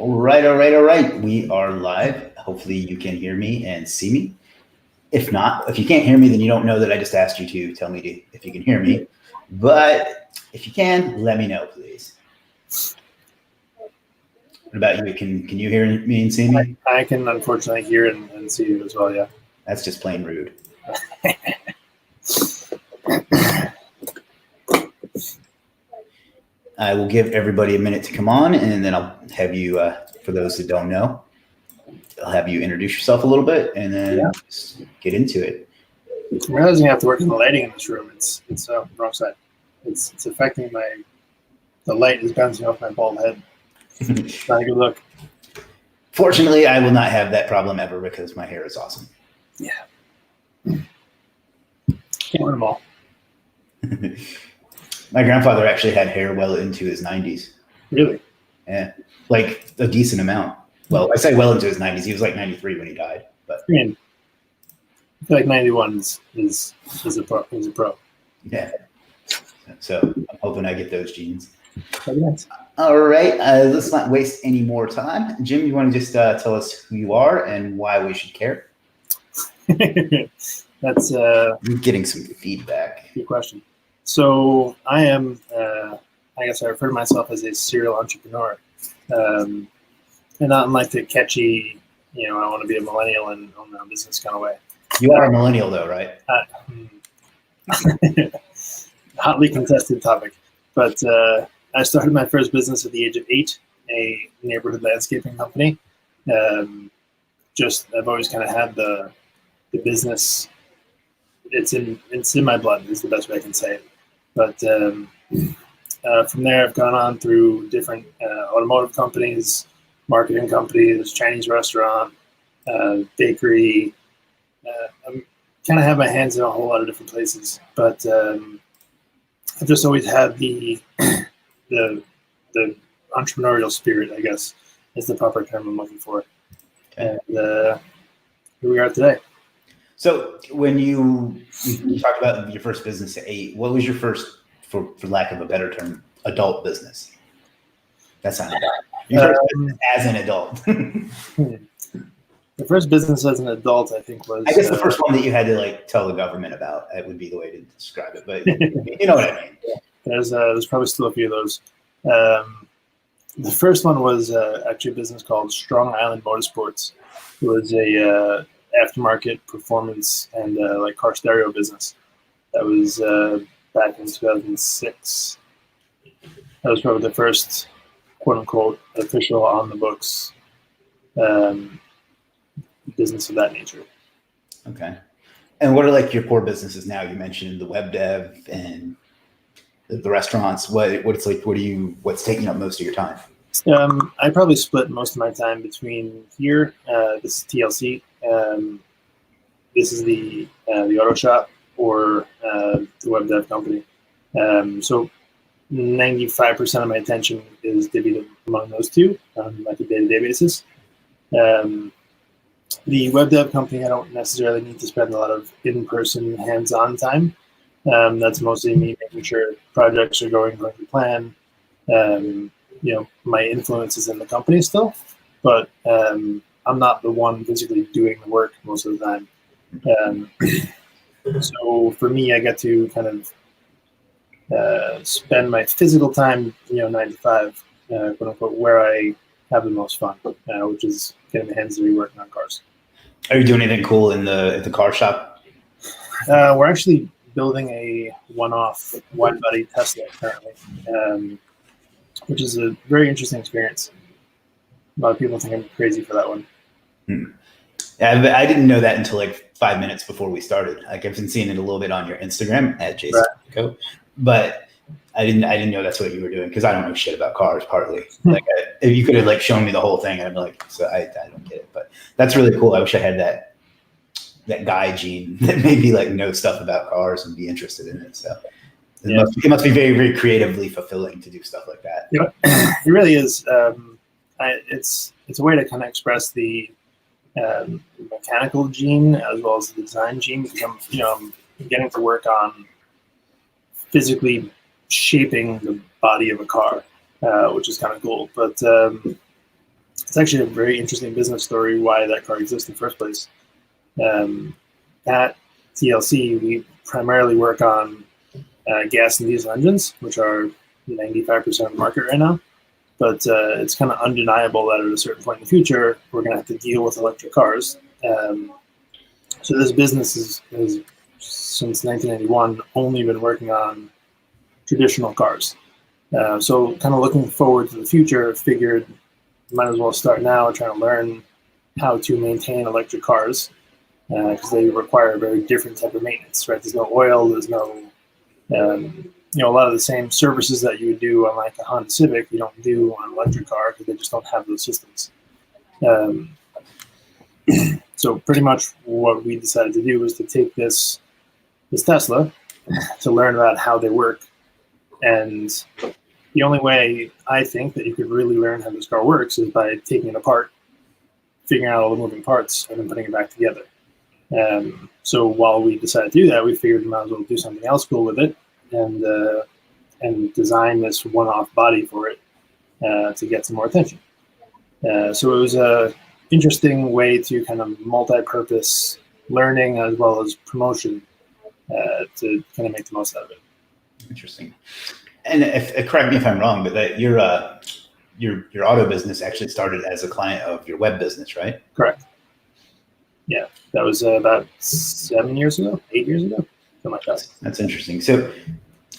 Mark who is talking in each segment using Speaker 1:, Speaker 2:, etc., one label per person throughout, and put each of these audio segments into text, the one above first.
Speaker 1: All right. We are live. Hopefully you can hear me and see me. If not, if you can't hear me, then you don't know that I just asked you to tell me if you can hear me. But if you can, let me know, please. What about you? Can you hear me and see me?
Speaker 2: I can unfortunately hear and see you as well, yeah.
Speaker 1: That's just plain rude. I will give everybody a minute to come on, and then I'll have you, for those that don't know, I'll have you introduce yourself a little bit, and then just get into it.
Speaker 2: I'm realizing I have to work on the lighting in this room. It's wrong side. It's affecting the light is bouncing off my bald head. Not a good look.
Speaker 1: Fortunately, I will not have that problem ever because my hair is awesome.
Speaker 2: Yeah. Can't win them all.
Speaker 1: My grandfather actually had hair well into his 90s.
Speaker 2: Really?
Speaker 1: Yeah, like a decent amount. Well, I say well into his 90s. He was like 93 when he died. But
Speaker 2: I mean, I feel like 91 is a pro.
Speaker 1: Yeah. So I'm hoping I get those genes.
Speaker 2: Yes.
Speaker 1: All right. Let's not waste any more time. Jim, you want to just tell us who you are and why we should care?
Speaker 2: That's
Speaker 1: I'm getting some feedback.
Speaker 2: Good question. So I am, I guess I refer to myself as a serial entrepreneur. And not in like the catchy, I want to be a millennial and own my own business kind of way.
Speaker 1: You are a millennial though, right?
Speaker 2: Hotly contested topic. But I started my first business at the age of 8, a neighborhood landscaping company. I've always kind of had the business. It's in my blood is the best way I can say it. But from there, I've gone on through different automotive companies, marketing companies, Chinese restaurant, bakery. I'm kind of have my hands in a whole lot of different places, but I've just always had the entrepreneurial spirit, I guess, is the proper term I'm looking for. And here we are today.
Speaker 1: So when you talked about your first business at 8, what was your first, for lack of a better term, adult business? That sounded bad. Your first business as an adult.
Speaker 2: The first business as an adult, I think, was...
Speaker 1: I guess the first one that you had to tell the government about. It would be the way to describe it, but you know what I mean.
Speaker 2: There's probably still a few of those. The first one was actually a business called Strong Island Motorsports. It was a aftermarket performance and car stereo business. That was back in 2006. That was probably the first quote unquote official on the books business of that nature.
Speaker 1: Okay. And what are your core businesses now? You mentioned the web dev and the restaurants. What's taking up most of your time?
Speaker 2: I probably split most of my time between here. This is TLC. This is the auto shop or the web dev company. So 95% of my attention is divided among those two on a day-to-day basis. The web dev company, I don't necessarily need to spend a lot of in-person hands-on time. That's mostly me making sure projects are going to plan. My influence is in the company still, but I'm not the one physically doing the work most of the time. So for me, I get to kind of spend my physical time, 9 to 5, quote unquote, where I have the most fun, which is getting my hands dirty working on cars.
Speaker 1: Are you doing anything cool in the car shop?
Speaker 2: We're actually building a one-off wide-body Tesla currently, which is a very interesting experience. A lot of people think I'm crazy for that one.
Speaker 1: I didn't know that until 5 minutes before we started. I've been seeing it a little bit on your Instagram at Sabellico, but I didn't know that's what you were doing because I don't know shit about cars. Partly, if you could have shown me the whole thing, I'd be like, so I don't get it. But that's really cool. I wish I had that guy gene that made me know stuff about cars and be interested in it. So it must be very, very creatively fulfilling to do stuff like that.
Speaker 2: It really is. It's a way to kind of express the mechanical gene as well as the design gene because I'm getting to work on physically shaping the body of a car, which is kind of cool. But it's actually a very interesting business story why that car exists in the first place. At TLC, we primarily work on gas and diesel engines, which are 95% of the market right now. But it's kind of undeniable that at a certain point in the future, we're going to have to deal with electric cars. So this business has, since 1991, only been working on traditional cars. So kind of looking forward to the future, figured might as well start now trying to learn how to maintain electric cars, because they require a very different type of maintenance, right? There's no oil, there's no, a lot of the same services that you would do on like a Honda Civic, you don't do on an electric car because they just don't have those systems. So pretty much what we decided to do was to take this Tesla to learn about how they work. And the only way I think that you could really learn how this car works is by taking it apart, figuring out all the moving parts, and then putting it back together. So while we decided to do that, we figured we might as well do something else cool with it and design this one-off body for it to get some more attention. So it was a interesting way to kind of multi-purpose learning as well as promotion to kind of make the most out of it.
Speaker 1: Interesting. And correct me if I'm wrong, but that your auto business actually started as a client of your web business, right?
Speaker 2: Correct. Yeah, that was about 8 years ago, something like that.
Speaker 1: That's interesting. So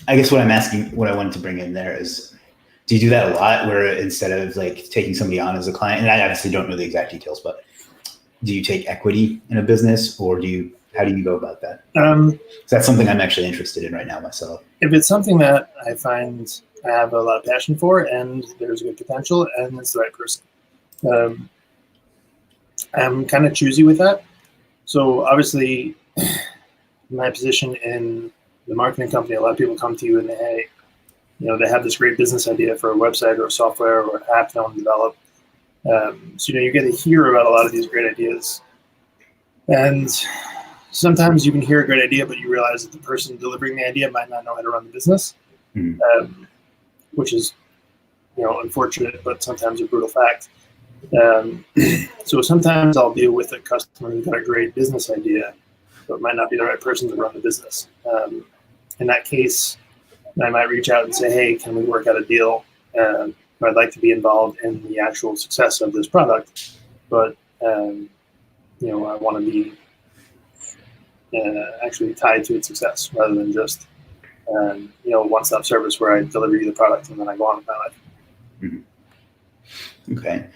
Speaker 1: I guess what I wanted to bring in there is, do you do that a lot where instead of like taking somebody on as a client, and I obviously don't know the exact details, but do you take equity in a business, or how do you go about that? So that's something I'm actually interested in right now myself.
Speaker 2: If it's something that I find I have a lot of passion for and there's good potential and it's the right person, I'm kind of choosy with that. So obviously, my position in the marketing company, a lot of people come to you and they have this great business idea for a website or a software or an app they want to develop. So you get to hear about a lot of these great ideas. And sometimes you can hear a great idea, but you realize that the person delivering the idea might not know how to run the business, which is, unfortunate, but sometimes a brutal fact. So sometimes I'll deal with a customer who's got a great business idea, but might not be the right person to run the business. In that case, I might reach out and say, hey, can we work out a deal? I'd like to be involved in the actual success of this product, but I want to be actually tied to its success rather than just one-stop service where I deliver you the product and then I go on with my life.
Speaker 1: Mm-hmm. Okay.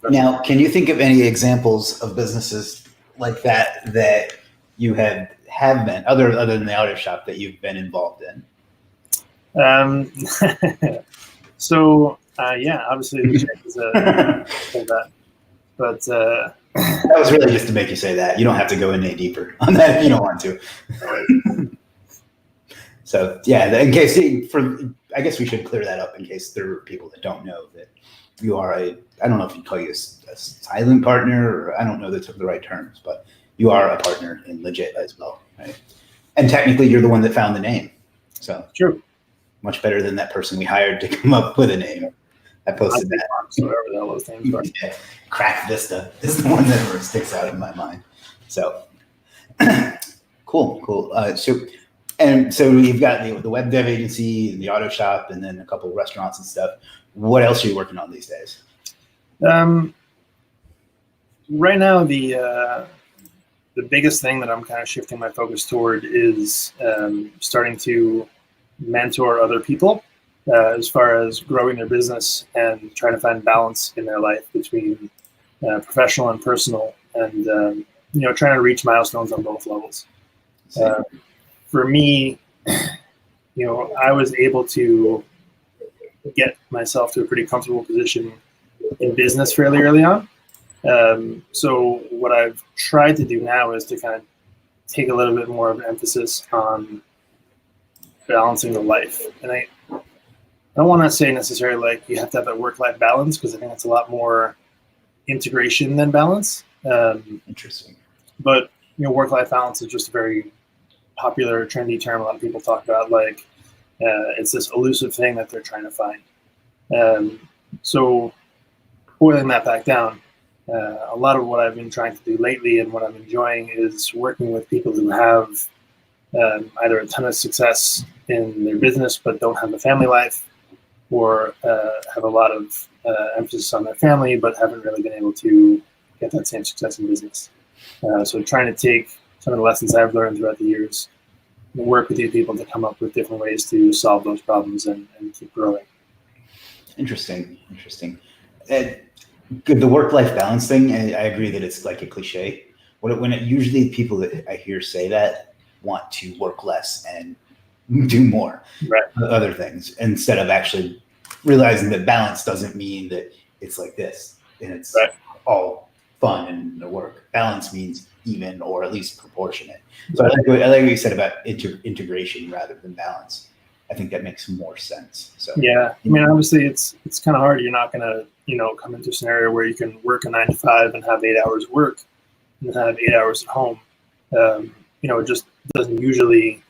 Speaker 1: Now, can you think of any examples of businesses like that you have been, other than the auto shop, that you've been involved in?
Speaker 2: So obviously Legiit is that, but
Speaker 1: that was really just to make you say that. You don't have to go in any deeper on that if you don't want to. So yeah, in case I guess we should clear that up in case there are people that don't know that you are I don't know if you'd call you a silent partner, or I don't know the right terms, but you are a partner in Legiit as well, right? And technically you're the one that found the name. So
Speaker 2: true.
Speaker 1: Much better than that person we hired to come up with a name. I posted that.
Speaker 2: Whatever the hell those things were.
Speaker 1: Yeah. Crack Vista is the one that sticks out in my mind. So cool. So you've got the web dev agency, the auto shop, and then a couple of restaurants and stuff. What else are you working on these days?
Speaker 2: Right now, the biggest thing that I'm kind of shifting my focus toward is starting to mentor other people as far as growing their business and trying to find balance in their life between professional and personal, and trying to reach milestones on both levels. For me, I was able to get myself to a pretty comfortable position in business fairly early on. So what I've tried to do now is to kind of take a little bit more of an emphasis on balancing the life. And I don't want to say necessarily like you have to have that work-life balance, because I think it's a lot more integration than balance.
Speaker 1: Interesting.
Speaker 2: But work-life balance is just a very popular, trendy term a lot of people talk about. Like it's this elusive thing that they're trying to find. So boiling that back down, a lot of what I've been trying to do lately and what I'm enjoying is working with people who have either a ton of success in their business but don't have a family life, or have a lot of emphasis on their family but haven't really been able to get that same success in business. So trying to take some of the lessons I've learned throughout the years and work with these people to come up with different ways to solve those problems and keep growing.
Speaker 1: Interesting. The work-life balance thing, I agree that it's like a cliche. Usually people that I hear say that want to work less and do more,
Speaker 2: right,
Speaker 1: other things, instead of actually realizing that balance doesn't mean that it's like this and it's
Speaker 2: right,
Speaker 1: all fun and the work. Balance means even, or at least proportionate. So I like what you said about integration rather than balance. I think that makes more sense. So
Speaker 2: yeah, I mean, obviously it's kind of hard. You're not going to, come into a scenario where you can work a 9 to 5 and have 8 hours of work and have 8 hours at home. It just doesn't usually,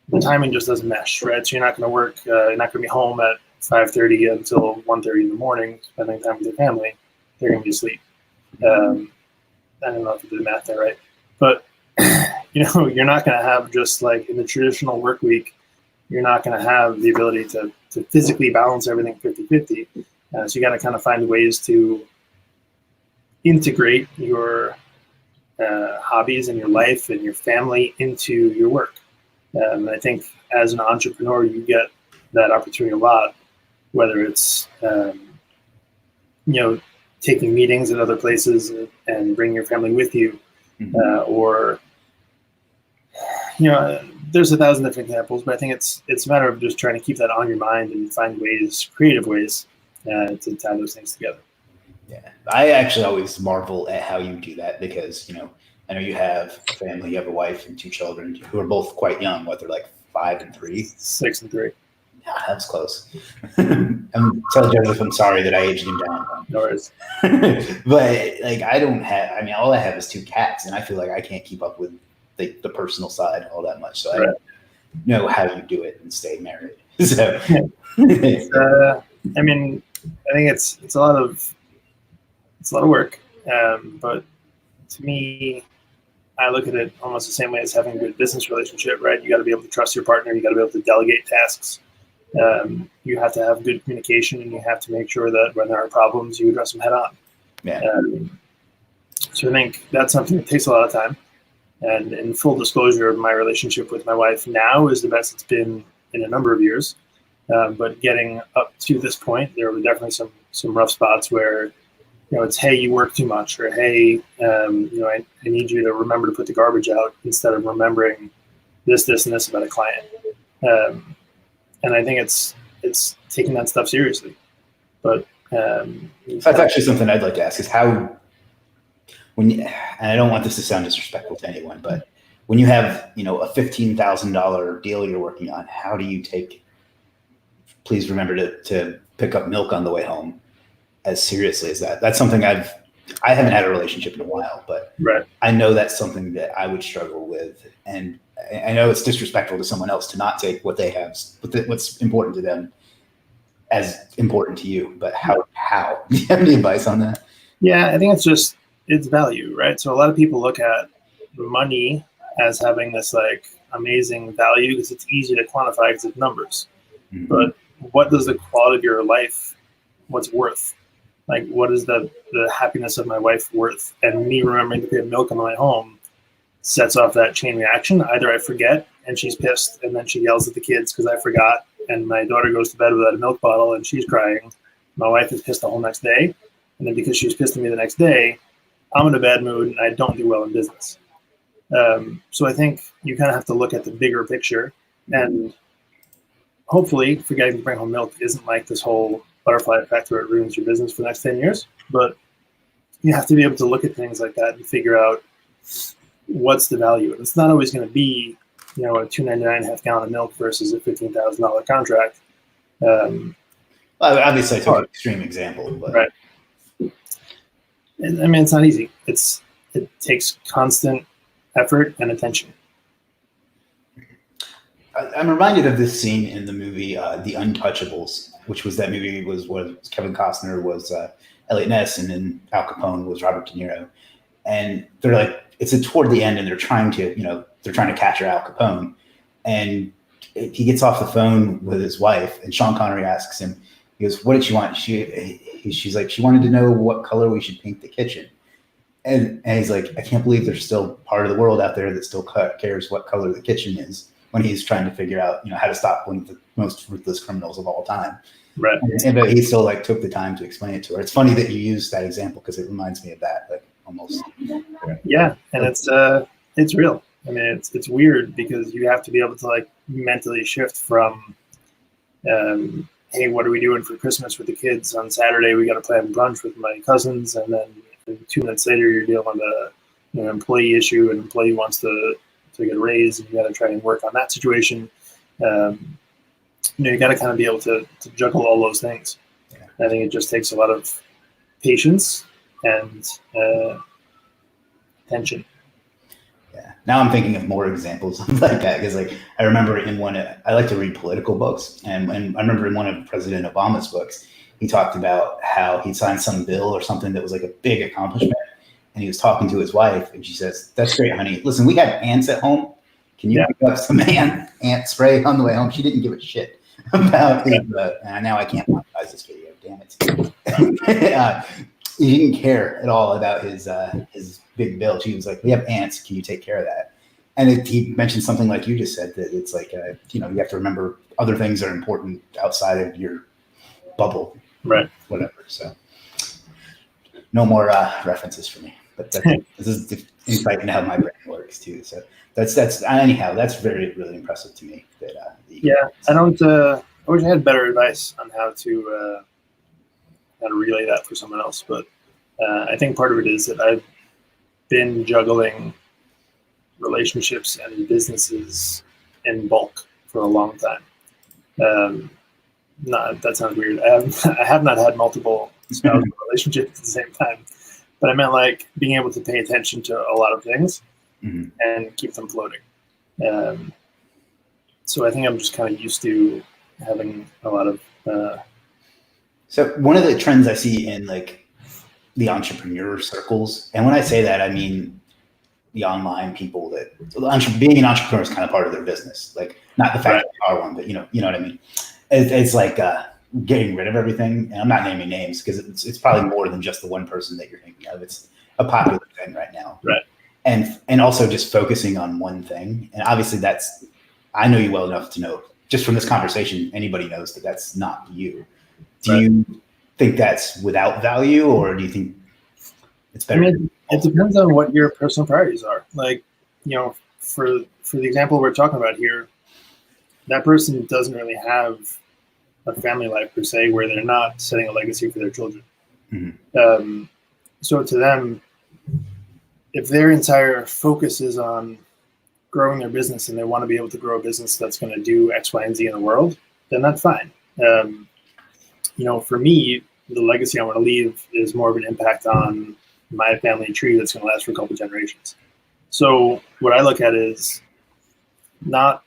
Speaker 2: the timing just doesn't mesh, right? So you're not going to work, you're not going to be home at 5:30 until 1:30 in the morning, spending time with your family. They're going to be asleep. I don't know if you did the math there, right? But, you're not going to have, just like in the traditional work week, you're not going to have the ability to physically balance everything 50-50. So you got to kind of find ways to integrate your hobbies and your life and your family into your work. And I think as an entrepreneur, you get that opportunity a lot, whether it's, taking meetings at other places and bringing your family with you, or, there's 1,000 different examples, but I think it's a matter of just trying to keep that on your mind and find creative ways to tie those things together.
Speaker 1: Yeah, I actually always marvel at how you do that because, I know you have a family, you have a wife and 2 children who are both quite young. What, they're like 5 and 3?
Speaker 2: 6 and 3.
Speaker 1: Yeah, that's close. Tell Joseph I'm sorry that I aged him down.
Speaker 2: No worries.
Speaker 1: But all I have is 2 cats, and I feel like I can't keep up with the personal side all that much. So
Speaker 2: right.
Speaker 1: I don't know how you do it and stay married. So
Speaker 2: I think it's a lot of work, but to me, I look at it almost the same way as having a good business relationship, right? You got to be able to trust your partner. You got to be able to delegate tasks. You have to have good communication, and you have to make sure that when there are problems, you address them head on.
Speaker 1: Yeah.
Speaker 2: So I think that's something that takes a lot of time. And in full disclosure, my relationship with my wife now is the best it's been in a number of years. But getting up to this point, there were definitely some rough spots where, it's, hey, you work too much, or hey, I need you to remember to put the garbage out instead of remembering this, and this about a client. And I think it's taking that stuff seriously. But
Speaker 1: that's actually something I'd like to ask is how, and I don't want this to sound disrespectful to anyone, but when you have, a $15,000 deal you're working on, how do you please remember to pick up milk on the way home as seriously as that? That's something I haven't had a relationship in a while, but
Speaker 2: right.
Speaker 1: I know that's something that I would struggle with. And I know it's disrespectful to someone else to not take what they have, what's important to them as important to you, but how, do you have any advice on that?
Speaker 2: Yeah, I think it's value, right? So a lot of people look at money as having this like amazing value because it's easy to quantify because it's numbers. Mm-hmm. But what does the quality of your life, what's worth? Like, what is the happiness of my wife worth? And me remembering to pay milk on the way home sets off that chain reaction. Either I forget and she's pissed and then she yells at the kids because I forgot, and my daughter goes to bed without a milk bottle and she's crying. My wife is pissed the whole next day. And then because she was pissed at me the next day, I'm in a bad mood and I don't do well in business. So I think you kind of have to look at the bigger picture, and hopefully forgetting to bring home milk isn't like this whole butterfly effect where it ruins your business for the next 10 years. But you have to be able to look at things like that and figure out what's the value. And it's not always going to be, a $2.99 half gallon of milk versus a $15,000 contract.
Speaker 1: Well, obviously I took an extreme example, but
Speaker 2: right. And, it's not easy. It takes constant effort and attention.
Speaker 1: I'm reminded of this scene in the movie The Untouchables, which was that movie where Kevin Costner was Elliot Ness, and then Al Capone was Robert De Niro. And they're like, it's toward the end, and they're trying to capture Al Capone. And he gets off the phone with his wife, and Sean Connery asks him, he goes, what did she want? She's like, she wanted to know what color we should paint the kitchen. And he's like, I can't believe there's still part of the world out there that still cares what color the kitchen is, when he's trying to figure out, how to stop one of the most ruthless criminals of all time.
Speaker 2: Right.
Speaker 1: But he still took the time to explain it to her. It's funny that you use that example because it reminds me of that, almost.
Speaker 2: Yeah, and it's real. I mean, it's weird because you have to be able to mentally shift from, hey, what are we doing for Christmas with the kids on Saturday? We got to plan brunch with my cousins, and then 2 minutes later you're dealing with an employee issue. An employee wants to get a raise, and you got to try and work on that situation. You got to kind of be able to juggle all those things. Yeah. I think it just takes a lot of patience and attention.
Speaker 1: Yeah. Now I'm thinking of more examples like that because, I remember in one, I like to read political books, and I remember in one of President Obama's books, he talked about how he signed some bill or something that was a big accomplishment, and he was talking to his wife, and she says, "That's great, honey. Listen, we have ants at home. Can you pick up some ant spray on the way home?" She didn't give a shit about his, now I can't monetize this video. Damn it. He didn't care at all about his big bill. She was like, "We have ants. Can you take care of that?" And he mentioned something like you just said, that it's you have to remember other things are important outside of your bubble,
Speaker 2: right?
Speaker 1: Whatever. So no more references for me. But this is the insight into how my brain works too. So that's anyhow. That's really impressive to me.
Speaker 2: I don't. I wish I had better advice on how to relay that for someone else. But I think part of it is that I've been juggling relationships and businesses in bulk for a long time. That sounds weird. I have not had multiple spousal relationships at the same time, but I meant being able to pay attention to a lot of things and keep them floating. So I think I'm just kind of used to having a lot of.
Speaker 1: So one of the trends I see in the entrepreneur circles, and when I say that, I mean the online people being an entrepreneur is kind of part of their business. Not the fact that you are one, but you know what I mean. It's getting rid of everything, and I'm not naming names because it's probably more than just the one person that you're thinking of. It's a popular thing right now,
Speaker 2: right?
Speaker 1: And also just focusing on one thing. And obviously, I know you well enough to know, just from this conversation, anybody knows that that's not you. Do you think that's without value, or do you think it's better?
Speaker 2: I mean, it depends on what your personal priorities are. For the example we're talking about here, that person doesn't really have a family life per se, where they're not setting a legacy for their children. Mm-hmm. So to them, if their entire focus is on growing their business and they want to be able to grow a business that's going to do X, Y, and Z in the world, then that's fine. For me, the legacy I want to leave is more of an impact on my family tree that's going to last for a couple generations. So what I look at is not,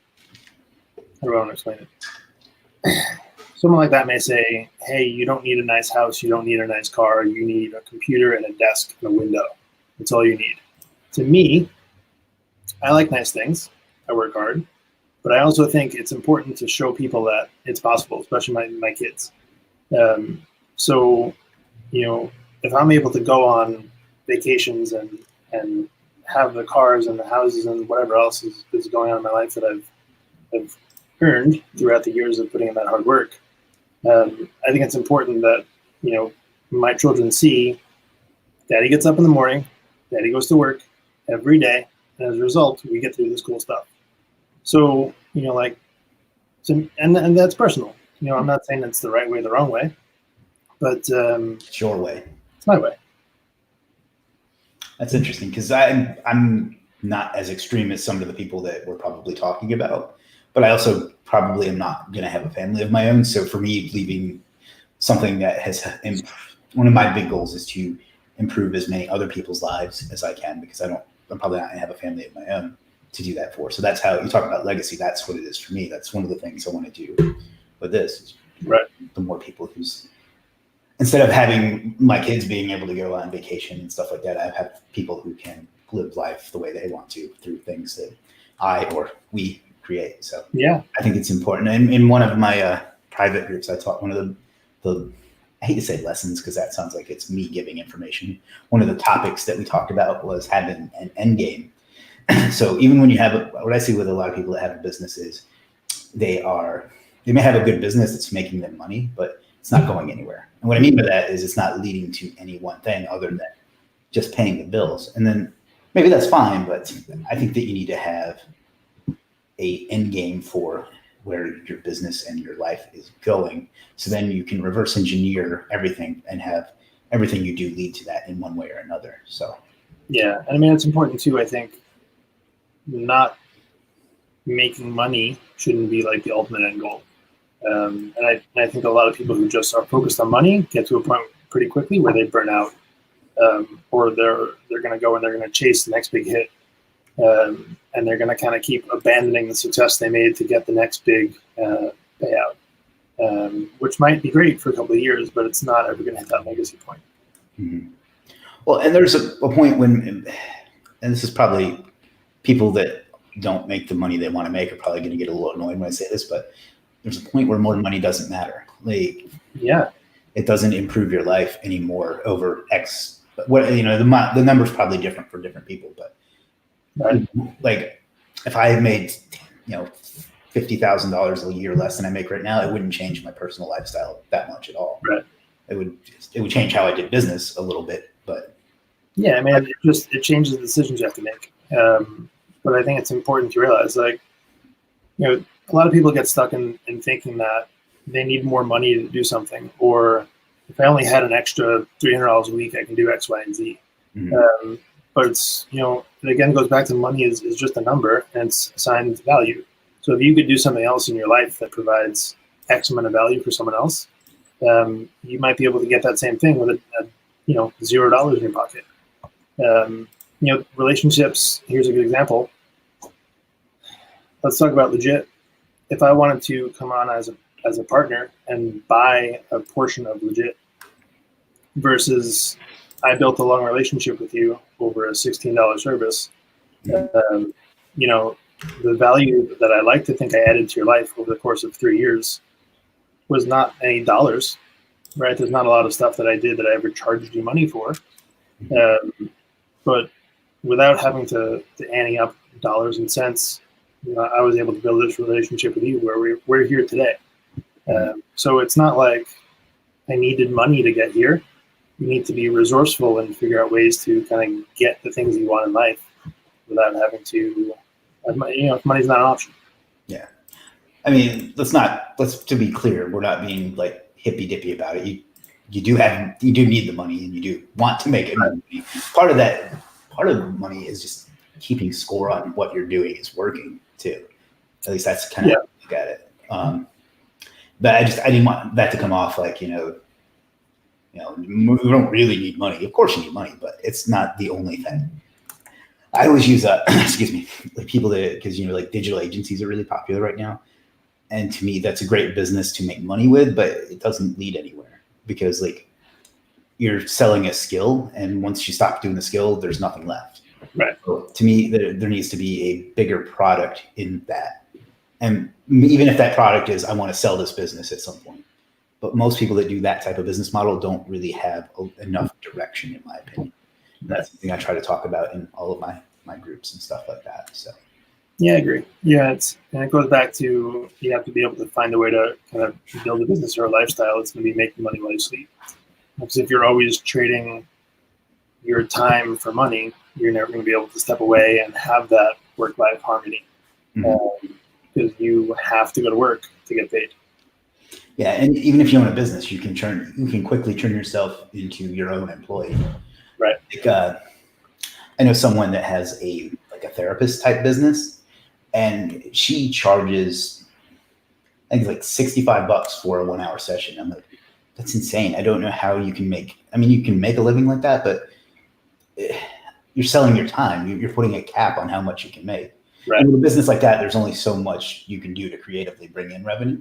Speaker 2: how do I want to explain it? Someone like that may say, hey, you don't need a nice house, you don't need a nice car, you need a computer and a desk and a window. That's all you need. To me, I like nice things. I work hard. But I also think it's important to show people that it's possible, especially my kids. So, if I'm able to go on vacations and have the cars and the houses and whatever else is going on in my life that I've earned throughout the years of putting in that hard work, I think it's important that, my children see Daddy gets up in the morning, Daddy goes to work every day, and as a result, we get through this cool stuff. So, and that's personal. I'm not saying it's the right way, the wrong way, but
Speaker 1: it's your way.
Speaker 2: It's my way.
Speaker 1: That's interesting because I'm not as extreme as some of the people that we're probably talking about, but I also probably am not going to have a family of my own. So for me, leaving something that has one of my big goals is to improve as many other people's lives as I can, because I'm probably not going to have a family of my own to do that for. So that's how you talk about legacy. That's what it is for me. That's one of the things I want to do with this.
Speaker 2: Right.
Speaker 1: The more people instead of having my kids being able to go on vacation and stuff like that, I have people who can live life the way they want to through things that I or we create. So
Speaker 2: yeah,
Speaker 1: I think it's important. And in one of my private groups, I taught one of the I hate to say lessons because that sounds like it's me giving information. One of the topics that we talked about was having an end game. So even when you have what I see with a lot of people that have a business is they may have a good business that's making them money, but it's not going anywhere. And what I mean by that is it's not leading to any one thing other than just paying the bills. And then maybe that's fine, but I think that you need to have a end game for where your business and your life is going. So then you can reverse engineer everything and have everything you do lead to that in one way or another. So
Speaker 2: yeah, and I mean it's important too. I think not making money shouldn't be like the ultimate end goal. And I think a lot of people who just are focused on money get to a point pretty quickly where they burn out, or they're going to go and they're going to chase the next big hit, and they're going to kind of keep abandoning the success they made to get the next big payout, which might be great for a couple of years, but it's not ever going to hit that legacy point.
Speaker 1: Mm-hmm. Well, and there's a point when, and this is probably people that don't make the money they want to make are probably going to get a little annoyed when I say this, but there's a point where more money doesn't matter. Like,
Speaker 2: yeah,
Speaker 1: it doesn't improve your life anymore over X. What the number's probably different for different people, but
Speaker 2: right.
Speaker 1: Like if I made $50,000 a year less than I make right now, it wouldn't change my personal lifestyle that much at all.
Speaker 2: Right.
Speaker 1: It would change how I did business a little bit, but
Speaker 2: yeah, I mean, it changes the decisions you have to make. But I think it's important to realize, like, a lot of people get stuck in thinking that they need more money to do something, or if I only had an extra $300 a week, I can do X, Y, and Z.
Speaker 1: Mm-hmm.
Speaker 2: But it's, it again goes back to money is just a number and it's assigned value. So if you could do something else in your life that provides X amount of value for someone else, you might be able to get that same thing with $0 in your pocket. Relationships, here's a good example. Let's talk about Legiit. If I wanted to come on as a partner and buy a portion of Legiit versus I built a long relationship with you over a $16 service, the value that I like to think I added to your life over the course of 3 years was not any dollars, right? There's not a lot of stuff that I did that I ever charged you money for. But without having to ante up dollars and cents, I was able to build this relationship with you where we're here today. So it's not like I needed money to get here. You need to be resourceful and figure out ways to kind of get the things you want in life without having to, if money's not an option.
Speaker 1: Yeah. I mean, to be clear, we're not being like hippy dippy about it. You do need the money and you do want to make it money. Part of the money is just keeping score on what you're doing is working too. At least that's kind of how I look at it. But I didn't want that to come off like, we don't really need money. Of course you need money, but it's not the only thing. I always use excuse me, like people because like digital agencies are really popular right now. And to me, that's a great business to make money with, but it doesn't lead anywhere because like you're selling a skill, and once you stop doing the skill, there's nothing left.
Speaker 2: Right.
Speaker 1: So to me, there needs to be a bigger product in that. And even if that product is, I want to sell this business at some point. But most people that do that type of business model don't really have enough direction, in my opinion. And that's something I try to talk about in all of my groups and stuff like that. So.
Speaker 2: Yeah, I agree. Yeah, and it goes back to you have to be able to find a way to kind of build a business or a lifestyle that's going to be making money while you sleep. Because if you're always trading your time for money, you're never going to be able to step away and have that work-life harmony. Because you have to go to work to get paid.
Speaker 1: Yeah, and even if you own a business, you can quickly turn yourself into your own employee.
Speaker 2: Right.
Speaker 1: Like, I know someone that has a therapist type business, and she charges, I think it's like $65 for a 1 hour session. I'm like, that's insane. I don't know how you can you can make a living like that, but you're selling your time. You're putting a cap on how much you can make.
Speaker 2: Right.
Speaker 1: And with a business like that, there's only so much you can do to creatively bring in revenue,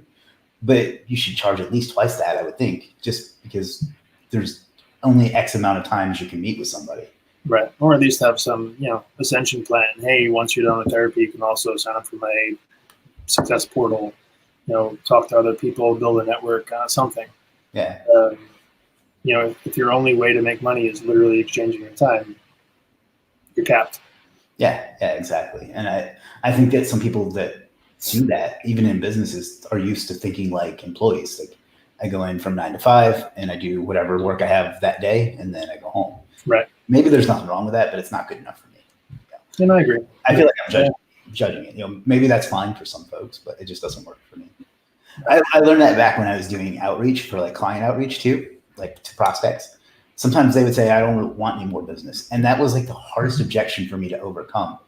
Speaker 1: but you should charge at least twice that, I would think, just because there's only X amount of times you can meet with somebody.
Speaker 2: Right. Or at least have some, ascension plan. Hey, once you're done with therapy, you can also sign up for my success portal, talk to other people, build a network, something.
Speaker 1: Yeah.
Speaker 2: If your only way to make money is literally exchanging your time, you're capped.
Speaker 1: Yeah, exactly. And I think that some people that do that, even in businesses, are used to thinking like employees. Like I go in from 9 to 5 and I do whatever work I have that day, and then I go home.
Speaker 2: Right.
Speaker 1: Maybe there's nothing wrong with that, but it's not good enough for me.
Speaker 2: Yeah. And I agree.
Speaker 1: I feel like I'm judging it. Maybe that's fine for some folks, but it just doesn't work for me. I learned that back when I was doing outreach for like client outreach too, like to prospects. Sometimes they would say, I don't want any more business. And that was like the hardest objection for me to overcome,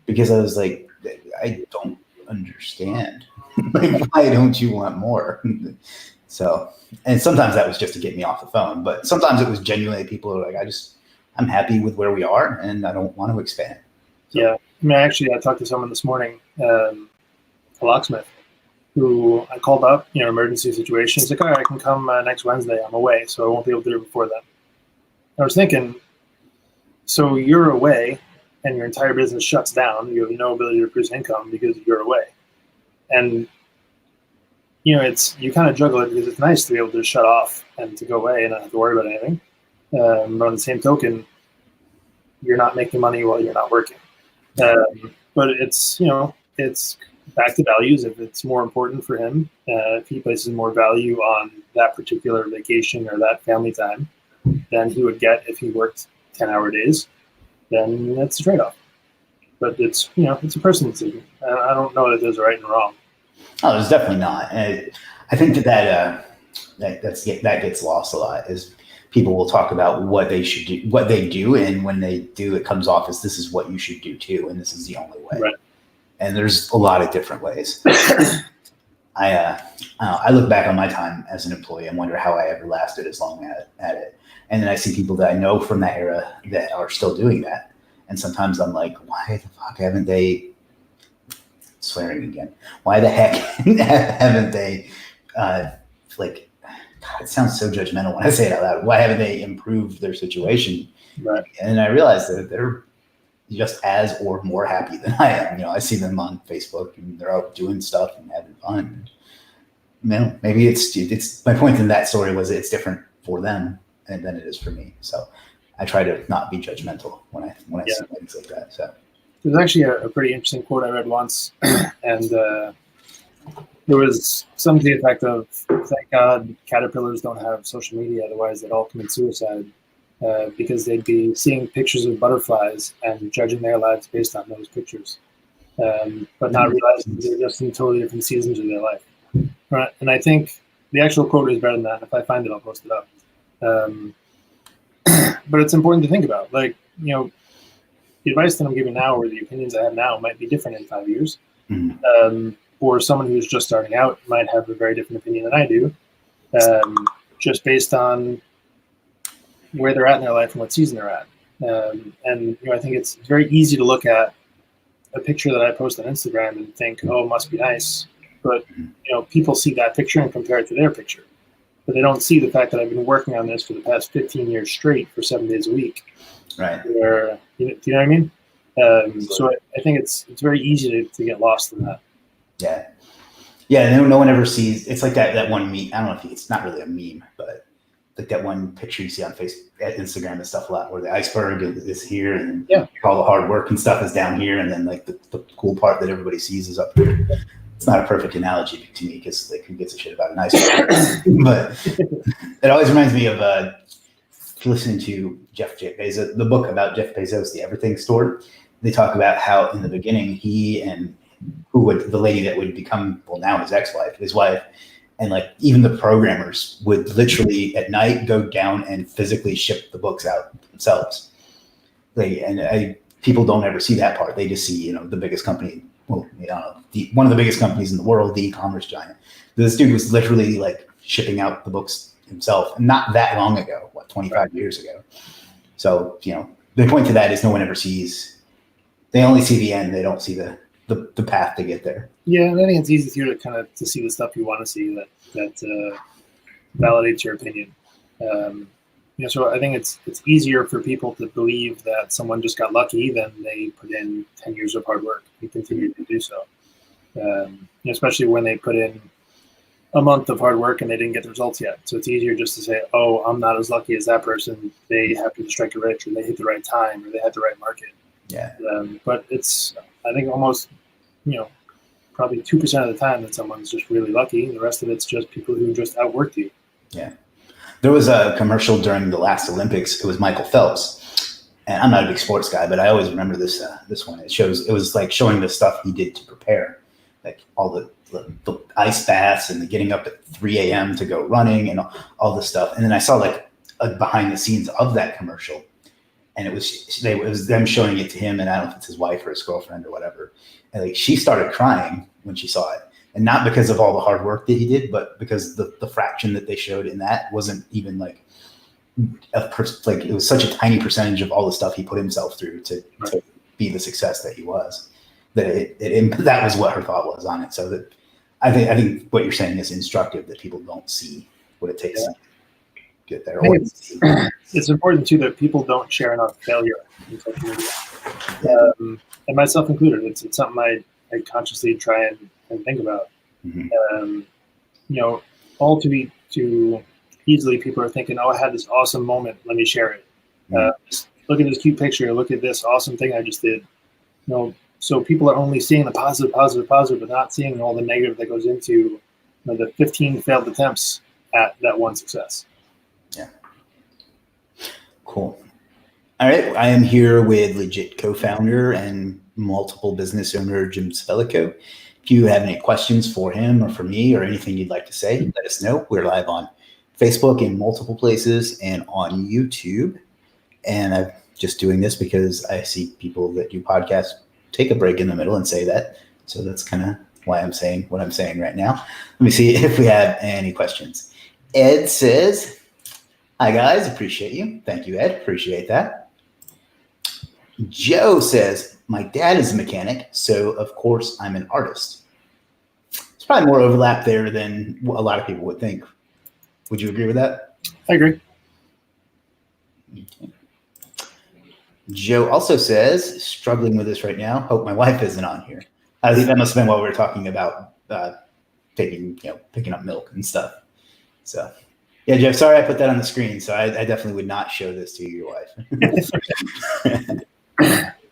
Speaker 1: because I was like, I don't understand. Why don't you want more? So, and sometimes that was just to get me off the phone, but sometimes it was genuinely people who are like, I'm happy with where we are and I don't want to expand. So,
Speaker 2: yeah. I talked to someone this morning, a locksmith, who I called up, emergency situation. He's like, all right, I can come next Wednesday. I'm away, so I won't be able to do it before then. I was thinking, so you're away and your entire business shuts down. You have no ability to produce income because you're away. And, you kind of juggle it because it's nice to be able to shut off and to go away and not have to worry about anything. But on the same token, you're not making money while you're not working. But it's, it's back to values. If it's more important for him, if he places more value on that particular vacation or that family time than he would get if he worked 10-hour days, then that's a trade-off. But it's, it's a personal decision. I don't know that there's a right and wrong.
Speaker 1: Oh, there's definitely not. And I think that gets lost a lot. Is people will talk about what they should do, what they do, and when they do, it comes off as this is what you should do too, and this is the only way.
Speaker 2: Right.
Speaker 1: And there's a lot of different ways. I look back on my time as an employee and wonder how I ever lasted as long at it. And then I see people that I know from that era that are still doing that. And sometimes I'm like, why the fuck haven't they, swearing again, why the heck haven't they, God, it sounds so judgmental when I say it out loud. Why haven't they improved their situation?
Speaker 2: Right.
Speaker 1: And I realized that they're just as or more happy than I am. I see them on Facebook and they're out doing stuff and having fun. Maybe it's my point in that story was it's different for them than it is for me. So I try to not be judgmental when I see things like that. So
Speaker 2: there's actually a pretty interesting quote I read once, and there was something to the effect of, thank God caterpillars don't have social media, otherwise they'd all commit suicide, because they'd be seeing pictures of butterflies and judging their lives based on those pictures, but not realizing they're just in totally different seasons of their life. Right. And I think the actual quote is better than that. If I find it, I'll post it up. But it's important to think about, the advice that I'm giving now or the opinions I have now might be different in 5 years.
Speaker 1: Mm-hmm.
Speaker 2: Or someone who's just starting out might have a very different opinion than I do, just based on where they're at in their life and what season they're at. And I think it's very easy to look at a picture that I post on Instagram and think, oh, it must be nice. But people see that picture and compare it to their picture. But they don't see the fact that I've been working on this for the past 15 years straight for 7 days a week.
Speaker 1: Right.
Speaker 2: Where, do you know what I mean? So I think it's very easy to get lost in that.
Speaker 1: Yeah. Yeah. No one ever sees. It's like that one meme. I don't know if it's not really a meme, but like that one picture you see on Facebook, at Instagram and stuff a lot, where the iceberg is here and all the hard work and stuff is down here, and then like the cool part that everybody sees is up here. It's not a perfect analogy to me because who gives a shit about an iceberg? But it always reminds me of listening to Jeff Bezos, the book about Jeff Bezos, The Everything Store. They talk about how in the beginning he and the lady that would become, well, now his wife, and like even the programmers would literally at night go down and physically ship the books out themselves. People don't ever see that part. They just see, the biggest company. Well, one of the biggest companies in the world, the e-commerce giant. This dude was literally like shipping out the books himself, not that long ago, 25 years ago. So, the point to that is no one ever sees. They only see the end. They don't see the path to get there.
Speaker 2: Yeah, and I think it's easy for you to see the stuff you want to see that validates your opinion. So I think it's easier for people to believe that someone just got lucky than they put in 10 years of hard work and continue to do so. Especially when they put in a month of hard work and they didn't get the results yet. So it's easier just to say, oh, I'm not as lucky as that person. They happened to strike it rich, or they hit the right time, or they had the right market.
Speaker 1: Yeah.
Speaker 2: But it's, I think, almost, probably 2% of the time that someone's just really lucky. The rest of it's just people who just outworked you.
Speaker 1: Yeah. There was a commercial during the last Olympics. It was Michael Phelps. And I'm not a big sports guy, but I always remember this one. It was like showing the stuff he did to prepare, like all the ice baths and the getting up at 3 a.m. to go running and all this stuff. And then I saw like a behind the scenes of that commercial, and it was them showing it to him, and I don't know if it's his wife or his girlfriend or whatever. And like she started crying when she saw it, and not because of all the hard work that he did, but because the fraction that they showed in that wasn't even like it was such a tiny percentage of all the stuff he put himself through to be the success that he was. That that was what her thought was on it. So that I think what you're saying is instructive, that people don't see what it takes to get there.
Speaker 2: It's important too that people don't share enough failure in social media, and myself included. It's something I consciously try and think about.
Speaker 1: Mm-hmm.
Speaker 2: All too easily people are thinking, oh, I had this awesome moment, let me share it. Just look at this cute picture, look at this awesome thing I just did. So people are only seeing the positive, but not seeing all the negative that goes into the 15 failed attempts at that one success.
Speaker 1: Yeah. Cool. All right. I am here with Legiit co-founder and multiple business owner, Jim Sabellico. If you have any questions for him or for me or anything you'd like to say, let us know. We're live on Facebook in multiple places and on YouTube. And I'm just doing this because I see people that do podcasts take a break in the middle and say that. So that's kind of why I'm saying what I'm saying right now. Let me see if we have any questions. Ed says, hi guys, appreciate you. Thank you, Ed. Appreciate that. Joe says, my dad is a mechanic, so of course I'm an artist. There's probably more overlap there than a lot of people would think. Would you agree with that?
Speaker 2: I agree.
Speaker 1: Okay. Joe also says, struggling with this right now. Hope my wife isn't on here. I think that must have been while we were talking about picking up milk and stuff. So, yeah, Jeff, sorry I put that on the screen. So I definitely would not show this to your wife.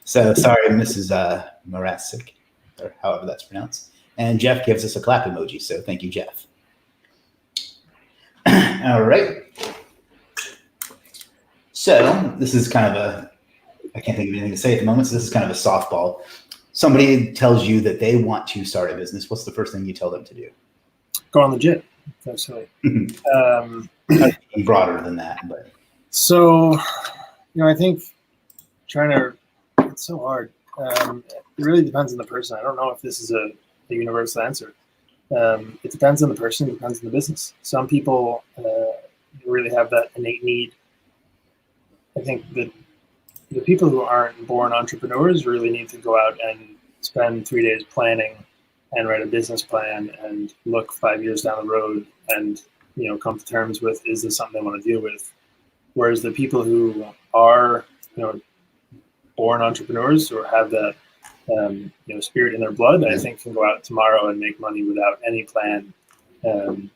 Speaker 1: So sorry, Mrs. Morasic, or however that's pronounced. And Jeff gives us a clap emoji. So thank you, Jeff. All right. So this is kind of I can't think of anything to say at the moment, so this is kind of a softball. Somebody tells you that they want to start a business. What's the first thing you tell them to do?
Speaker 2: Go on Legit. That's silly.
Speaker 1: Broader than that, but.
Speaker 2: So, I think it's so hard. It really depends on the person. I don't know if this is a universal answer. It depends on the person, it depends on the business. Some people really have that innate need. I think that the people who aren't born entrepreneurs really need to go out and spend 3 days planning and write a business plan and look 5 years down the road and, come to terms with, is this something they want to deal with? Whereas the people who are, born entrepreneurs or have that, spirit in their blood, I think can go out tomorrow and make money without any plan.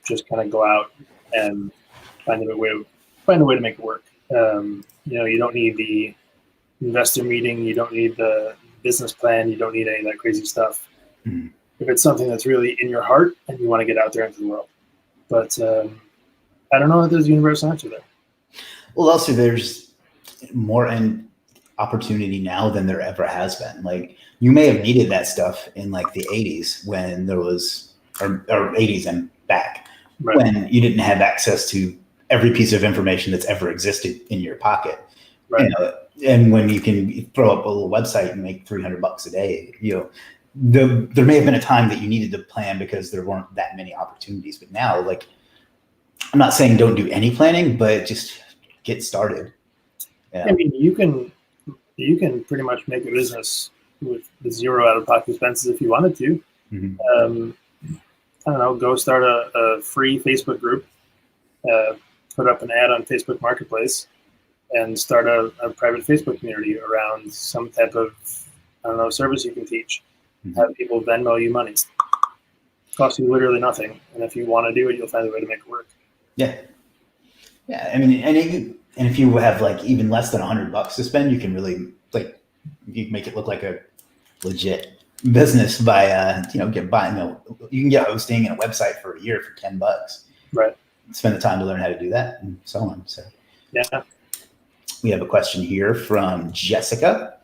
Speaker 2: Just kind of go out and find a way to make it work. You don't need the investor meeting, you don't need the business plan, you don't need any of that crazy stuff.
Speaker 1: Mm-hmm.
Speaker 2: If it's something that's really in your heart and you want to get out there into the world. But I don't know if there's a universal answer there.
Speaker 1: Well, also there's more opportunity now than there ever has been. Like, you may have needed that stuff in like the 80s when there was, or 80s and back, right, when you didn't have access to every piece of information that's ever existed in your pocket. Right. And when you can throw up a little website and make $300 a day, there may have been a time that you needed to plan because there weren't that many opportunities. But now, like, I'm not saying don't do any planning, but just get started.
Speaker 2: I mean, you can pretty much make a business with zero out-of-pocket expenses if you wanted to. Mm-hmm. I don't know, go start a free Facebook group. put up an ad on Facebook Marketplace and start a private Facebook community around some type of, I don't know, service you can teach. Have people Venmo you money. Costs you literally nothing. And if you want to do it, you'll find a way to make it work.
Speaker 1: Yeah. Yeah. I mean, and if you have like even less than $100 to spend, you can really like, you can make it look like a legit business by, you can get hosting and a website for a year for $10.
Speaker 2: Right.
Speaker 1: Spend the time to learn how to do that and so on. So
Speaker 2: yeah.
Speaker 1: We have a question here from Jessica.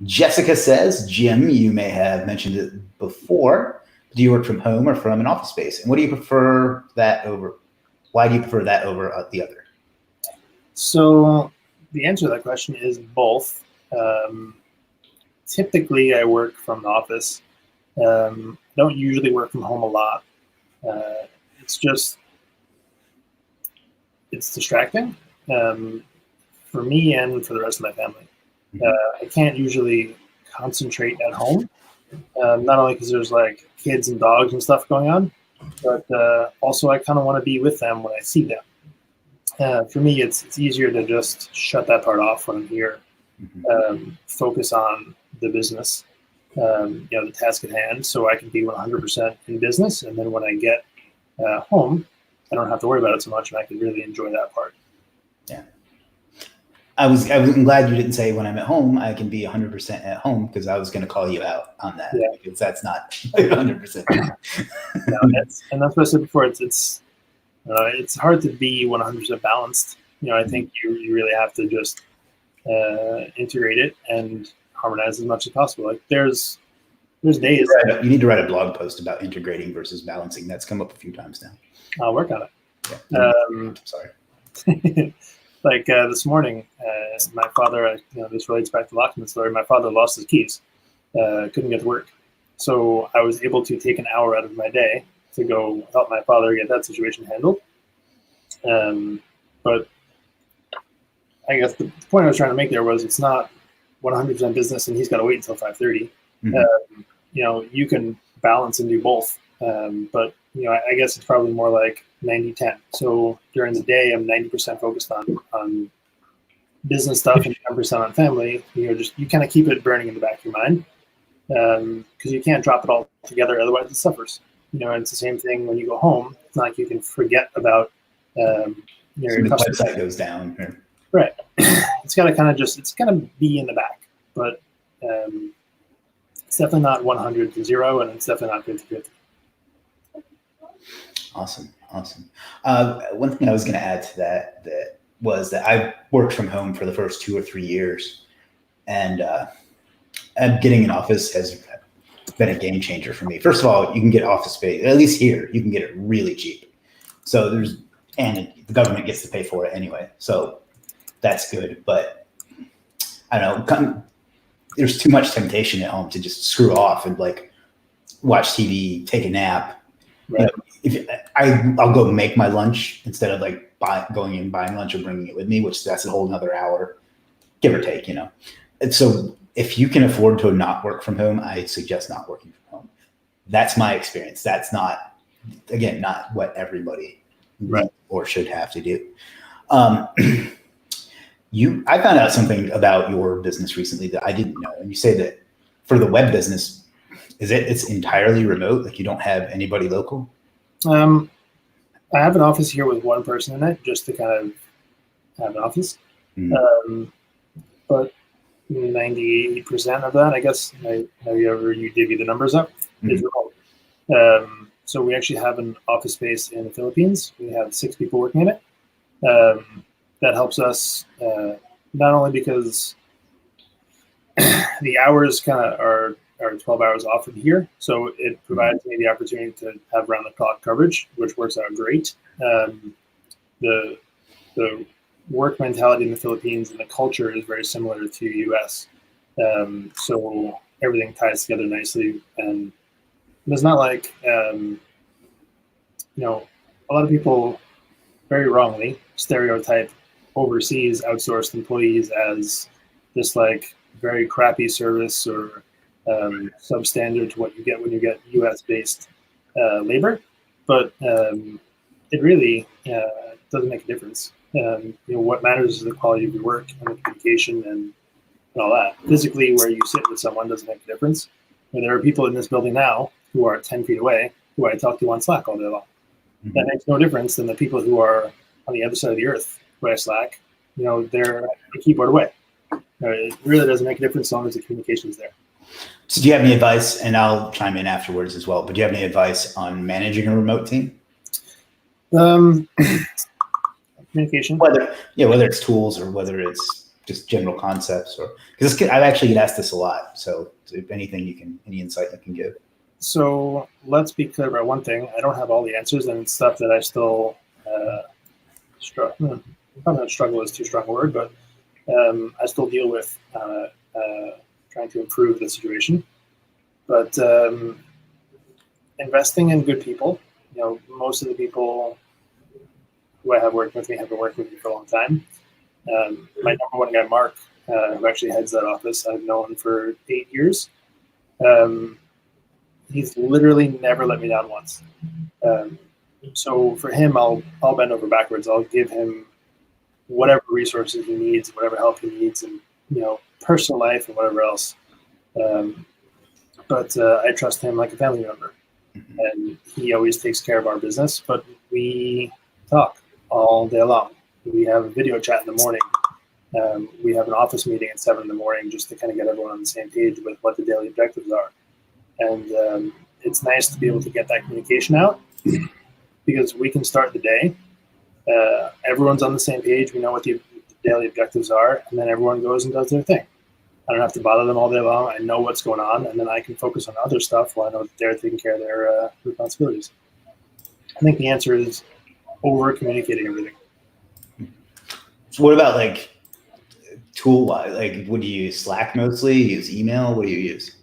Speaker 1: Jessica says, Jim, you may have mentioned it before. Do you work from home or from an office space? And what do you prefer that over? Why do you prefer that over the other?
Speaker 2: So the answer to that question is both. Typically, I work from the office. Don't usually work from home a lot. It's distracting for me and for the rest of my family. I can't usually concentrate at home, not only because there's like kids and dogs and stuff going on, but also I kind of want to be with them when I see them. For me, it's easier to just shut that part off when I'm here, focus on the business, the task at hand, so I can be 100% in business. And then when I get home, I don't have to worry about it so much, and I can really enjoy that part.
Speaker 1: Yeah. I'm glad you didn't say when I'm at home, I can be 100% at home, because I was going to call you out on that, because that's not 100%.
Speaker 2: And that's what I said before. It's hard to be 100% balanced. I think you really have to just integrate it and harmonize as much as possible. Like there's days.
Speaker 1: You need to write a blog post about integrating versus balancing. That's come up a few times now.
Speaker 2: I'll work on it.
Speaker 1: Yeah. Sorry.
Speaker 2: Like this morning, my father, this relates back to the Lockman story. My father lost his keys, couldn't get to work. So I was able to take an hour out of my day to go help my father get that situation handled. But I guess the point I was trying to make there was it's not 100% business and he's got to wait until 5:30. You can balance and do both. But I guess it's probably more like 90-10. So during the day, I'm 90% focused on business stuff and 10% on family. You kind of keep it burning in the back of your mind, because you can't drop it all together. Otherwise it suffers. And it's the same thing when you go home. It's not like you can forget about your
Speaker 1: website goes down.
Speaker 2: Right. It's got to kind of be in the back, but it's definitely not 100 to 0, and it's definitely not 50-50.
Speaker 1: Awesome. One thing I was going to add to that was that I worked from home for the first 2 or 3 years, and getting an office has been a game changer for me. First of all, you can get office space, at least here, you can get it really cheap. So the government gets to pay for it anyway. So that's good. But I don't know, there's too much temptation at home to just screw off and like watch TV, take a nap.
Speaker 2: Right.
Speaker 1: I'll go make my lunch instead of like going and buying lunch or bringing it with me, which that's a whole nother hour, give or take, And so if you can afford to not work from home, I suggest not working from home. That's my experience. That's not what everybody or should have to do. I found out something about your business recently that I didn't know. And you say that for the web business, it's entirely remote? Like you don't have anybody local?
Speaker 2: I have an office here with one person in it, just to kind of have an office. But 98% of that, I guess, however you divvy the numbers up, is remote. So we actually have an office space in the Philippines. We have 6 people working in it. That helps us not only because the hours kind of are 12 hours off from here, so it provides me the opportunity to have round-the-clock coverage, which works out great. The work mentality in the Philippines and the culture is very similar to U.S., so everything ties together nicely. And it's not like a lot of people very wrongly stereotype overseas outsourced employees as just like very crappy service or substandard to what you get when you get U.S. based labor, but it really doesn't make a difference. What matters is the quality of your work and the communication and all that. Physically, where you sit with someone doesn't make a difference. But there are people in this building now who are 10 feet away who I talk to on Slack all day long. Mm-hmm. That makes no difference than the people who are on the other side of the earth who I Slack. They're a keyboard away. It really doesn't make a difference as long as the communication is there.
Speaker 1: So do you have any advice, and I'll chime in afterwards as well, but do you have any advice on managing a remote team?
Speaker 2: Communication.
Speaker 1: Whether it's tools or whether it's just general concepts, or because I've actually get asked this a lot. So if anything, any insight you can give.
Speaker 2: So let's be clear about one thing. I don't have all the answers, and it's stuff that I still struggle. Probably not struggle is too strong a word, but I still deal with trying to improve the situation. But investing in good people. Most of the people who I have worked with me have been working with me for a long time. My number one guy, Mark, who actually heads that office, I've known for 8 years. He's literally never let me down once. So for him, I'll bend over backwards. I'll give him whatever resources he needs, whatever help he needs, and personal life and whatever else. But I trust him like a family member, and he always takes care of our business. But we talk all day long. We have a video chat in the morning. We have an office meeting at 7 a.m. just to kind of get everyone on the same page with what the daily objectives are. And it's nice to be able to get that communication out because we can start the day. Everyone's on the same page. We know what the daily objectives are, and then everyone goes and does their thing. I don't have to bother them all day long. I know what's going on, and then I can focus on other stuff while I know that they're taking care of their responsibilities. I think the answer is over-communicating everything.
Speaker 1: So what about tool-wise? What do you use? Slack mostly? Use email? What do you use?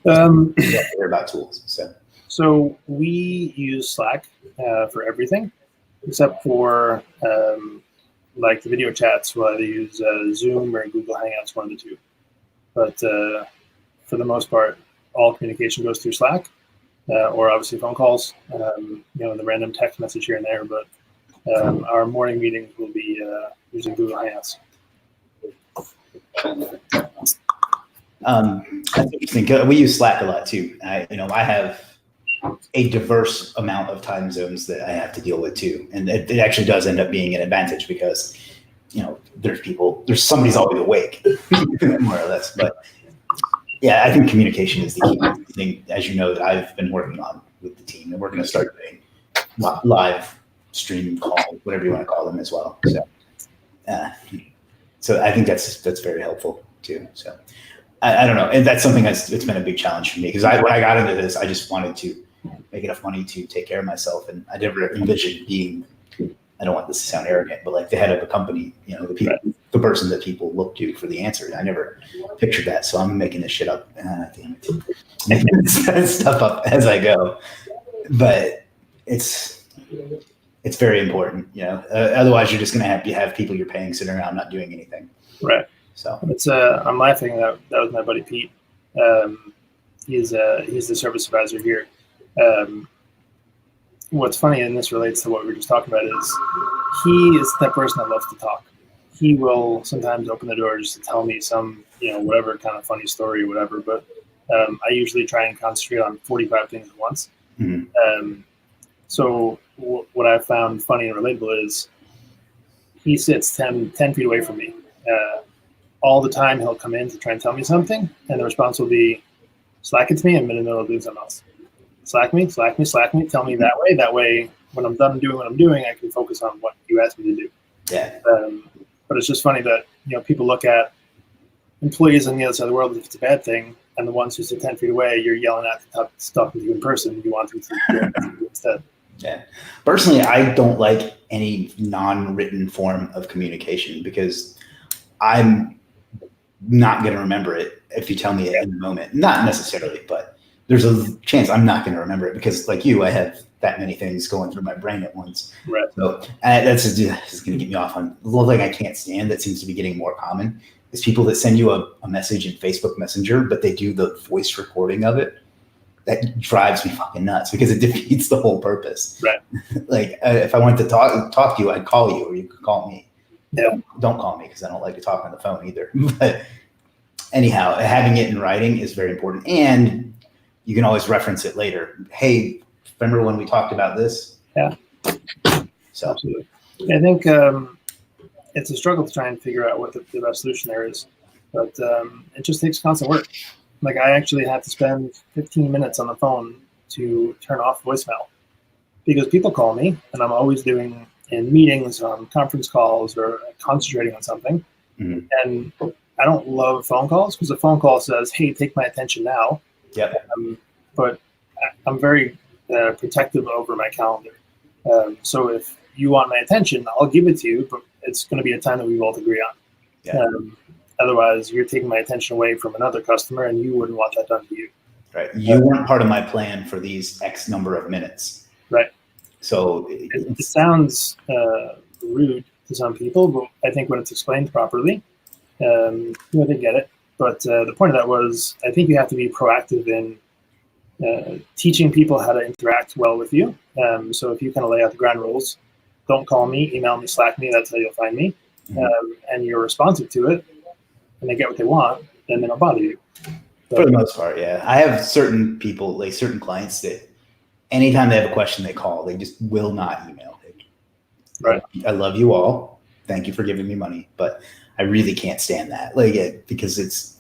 Speaker 1: Hear about tools.
Speaker 2: So we use Slack for everything, except for the video chats. We'll either use Zoom or Google Hangouts, one of the two. But for the most part, all communication goes through Slack, or obviously phone calls. The random text message here and there. But our morning meetings will be using Google Hangouts.
Speaker 1: That's interesting. We use Slack a lot too. I have a diverse amount of time zones that I have to deal with too, and it actually does end up being an advantage because there's somebody's always awake, more or less. But yeah, I think communication is the key thing, as you know, that I've been working on with the team, and we're going to start doing live stream calls, whatever you want to call them, as well. So I think that's very helpful too. So. I don't know. And that's something it's been a big challenge for me because when I got into this, I just wanted to make enough money to take care of myself. And I never envisioned being, I don't want this to sound arrogant, but the head of a company, the person that people look to for the answer. I never pictured that. So I'm making this shit up. Damn it. Making this stuff up as I go. But it's very important, otherwise you're just going to have people you're paying sitting around not doing anything.
Speaker 2: Right.
Speaker 1: So
Speaker 2: it's I'm laughing that was my buddy Pete. He's the service advisor here. What's funny, and this relates to what we were just talking about, is he is that person that loves to talk. He will sometimes open the door just to tell me some whatever kind of funny story or whatever. But I usually try and concentrate on 45 things at once. Mm-hmm. So what I found funny and relatable is he sits 10 feet away from me. All the time he'll come in to try and tell me something, and the response will be, Slack it to me, I'm in the middle of doing something else. Slack me, tell me that way. That way, when I'm done doing what I'm doing, I can focus on what you asked me to do. Yeah. But it's just funny that people look at employees on the other side of the world if it's a bad thing, and the ones who sit 10 feet away, you're yelling at the stuff with you in person. You want them to do it instead.
Speaker 1: Yeah. Personally, I don't like any non-written form of communication because I'm not going to remember it if you tell me it in the moment. Not necessarily, but there's a chance I'm not going to remember it because, like you, I have that many things going through my brain at once. Right. So this is going to get me off on the little thing I can't stand that seems to be getting more common is people that send you a message in Facebook Messenger, but they do the voice recording of it. that drives me fucking nuts because it defeats the whole purpose.
Speaker 2: Right.
Speaker 1: Like if I wanted to talk to you, I'd call you, or you could call me.
Speaker 2: Yeah.
Speaker 1: Don't call me because I don't like to talk on the phone either. But anyhow, having it in writing is very important, and you can always reference it later. Hey, remember when we talked about this?
Speaker 2: Yeah.
Speaker 1: So
Speaker 2: absolutely. I think it's a struggle to try and figure out what the best solution there is, but it just takes constant work. Like I actually had to spend 15 minutes on the phone to turn off voicemail because people call me and I'm always doing in meetings, on conference calls, or concentrating on something.
Speaker 1: Mm-hmm.
Speaker 2: And I don't love phone calls because a phone call says, hey, take my attention now.
Speaker 1: Yep.
Speaker 2: But I'm very protective over my calendar. So if you want my attention, I'll give it to you, but it's going to be a time that we both agree on.
Speaker 1: Yeah.
Speaker 2: Otherwise, you're taking my attention away from another customer, and you wouldn't want that done to you.
Speaker 1: Right. You weren't part of my plan for these X number of minutes.
Speaker 2: Right.
Speaker 1: So
Speaker 2: it sounds rude to some people, but I think when it's explained properly, they get it. But the point of that was, I think you have to be proactive in teaching people how to interact well with you. So if you kind of lay out the ground rules, don't call me, email me, Slack me, that's how you'll find me. And you're responsive to it, and they get what they want, then they don't bother you.
Speaker 1: For the most part, yeah. I have certain people, like certain clients that anytime they have a question, they call. They just will not email.
Speaker 2: Right.
Speaker 1: I love you all. Thank you for giving me money, but I really can't stand that. Because it's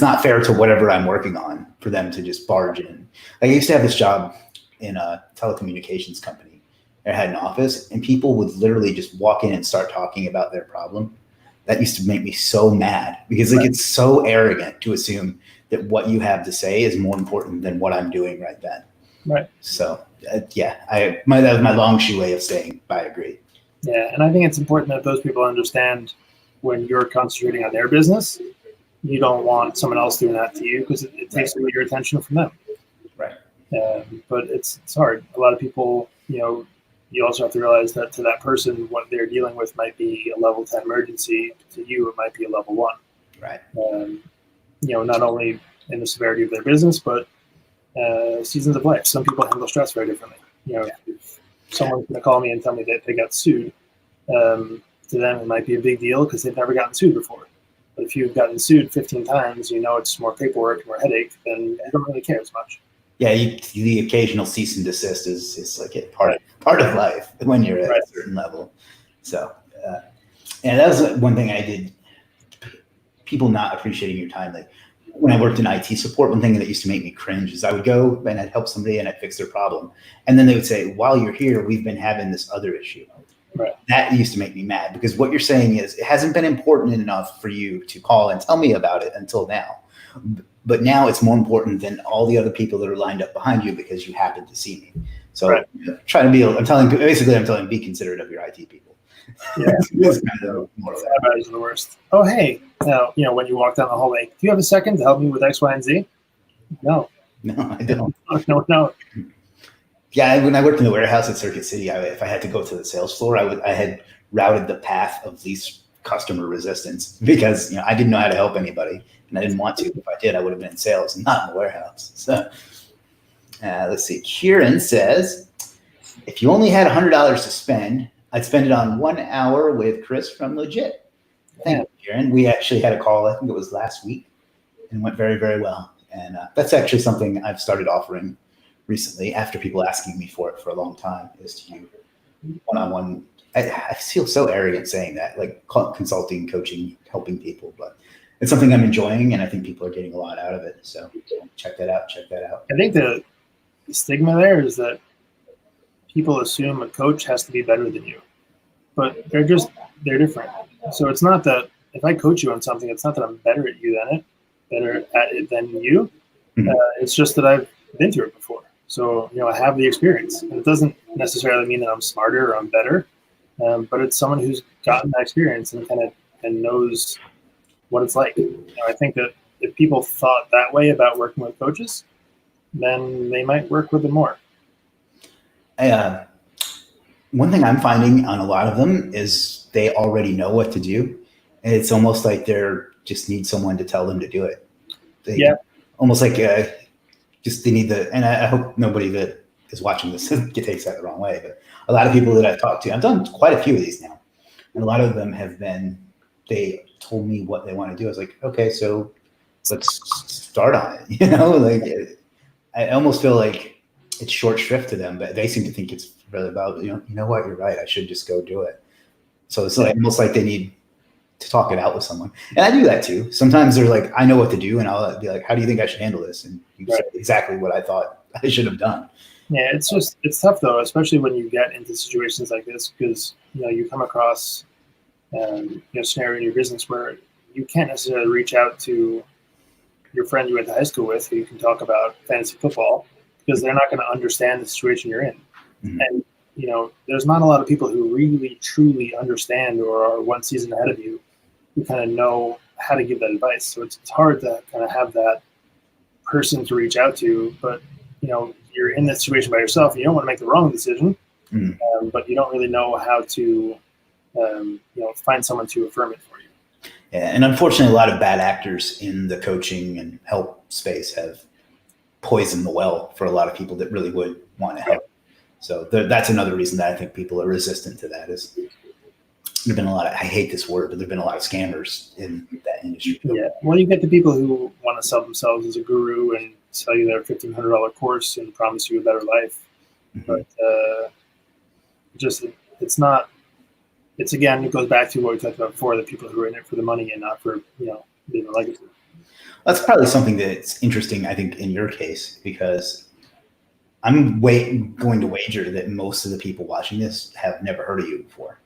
Speaker 1: not fair to whatever I'm working on for them to just barge in. Like I used to have this job in a telecommunications company. I had an office, and people would literally just walk in and start talking about their problem. That used to make me so mad because it's so arrogant to assume that what you have to say is more important than what I'm doing right then.
Speaker 2: Right.
Speaker 1: So that was my long shoe way of saying I agree.
Speaker 2: Yeah, and I think it's important that those people understand when you're concentrating on their business, you don't want someone else doing that to you because it takes away your attention from them.
Speaker 1: Right.
Speaker 2: But it's hard. A lot of people, you also have to realize that to that person, what they're dealing with might be a level 10 emergency. To you, it might be a level 1.
Speaker 1: Right.
Speaker 2: Not only in the severity of their business, but seasons of life. Some people handle stress very differently. If someone's going to call me and tell me that they got sued, to them it might be a big deal because they've never gotten sued before. But if you've gotten sued 15 times, it's more paperwork, more headache, then you don't really care as much.
Speaker 1: Yeah, the occasional cease and desist is like part of life when you're at a certain level. So, and that was one thing I did. People not appreciating your time. Like when I worked in IT support, one thing that used to make me cringe is I would go and I'd help somebody and I'd fix their problem, and then they would say, "While you're here, we've been having this other issue."
Speaker 2: Right.
Speaker 1: That used to make me mad because what you're saying is it hasn't been important enough for you to call and tell me about it until now. But now it's more important than all the other people that are lined up behind you because you happened to see me. So try to be, I'm telling, be considerate of your IT people.
Speaker 2: Yeah. It's kind of more of that. The worst. Oh, hey, when you walk down the hallway, do you have a second to help me with X, Y, and Z? No,
Speaker 1: I don't.
Speaker 2: No.
Speaker 1: Yeah, when I worked in the warehouse at Circuit City, if I had to go to the sales floor, I had routed the path of least customer resistance because I didn't know how to help anybody, and I didn't want to. If I did, I would have been in sales and not in the warehouse. So let's see. Kieran says, if you only had $100 to spend, I'd spend it on 1 hour with Chris from Legiit. Thank you, Kieran. We actually had a call, I think it was last week, and went very, very well. And that's actually something I've started offering recently after people asking me for it for a long time, is to do one-on-one. I feel so arrogant saying that, like consulting, coaching, helping people, but it's something I'm enjoying, and I think people are getting a lot out of it. So check that out.
Speaker 2: I think the stigma there is that people assume a coach has to be better than you, but they're different. So it's not that if I coach you on something, it's not that I'm better at it than you. Mm-hmm. It's just that I've been through it before. So, I have the experience, and it doesn't necessarily mean that I'm smarter or I'm better, but it's someone who's gotten that experience and knows what it's like. I think that if people thought that way about working with coaches, then they might work with them more.
Speaker 1: One thing I'm finding on a lot of them is they already know what to do, and it's almost like they're just need someone to tell them to do it. Almost like just they need and I hope nobody that is watching this takes that the wrong way, but a lot of people that I've talked to, I've done quite a few of these now, and a lot of them have been, they told me what they want to do. I was like, okay, so let's start on it. Like I almost feel like it's short shrift to them, but they seem to think it's really about, you know what, you're right, I should just go do it. So it's like almost like they need to talk it out with someone. And I do that too. Sometimes they're like, I know what to do. And I'll be like, how do you think I should handle this? And you say exactly what I thought I should have done.
Speaker 2: Yeah, it's tough though, especially when you get into situations like this, because, you come across, scenario in your business where you can't necessarily reach out to your friend you went to high school with who you can talk about fantasy football, because they're not going to understand the situation you're in. Mm-hmm. And, there's not a lot of people who really, truly understand or are one season ahead of you who kind of know how to give that advice. So it's hard to kind of have that person to reach out to, but, you're in that situation by yourself. You don't want to make the wrong decision, but you don't really know how to, find someone to affirm it for you.
Speaker 1: Yeah, and unfortunately, a lot of bad actors in the coaching and help space have poisoned the well for a lot of people that really would want to help. So that's another reason that I think people are resistant to that. Is there've been a lot of, I hate this word, but there've been a lot of scammers in that industry.
Speaker 2: Yeah, well, you get the people who want to sell themselves as a guru and sell you their $1,500 course and promise you a better life, but it's again, it goes back to what we talked about before, the people who are in it for the money and not for, being a legacy.
Speaker 1: That's probably something that's interesting, I think, in your case, because I'm going to wager that most of the people watching this have never heard of you before.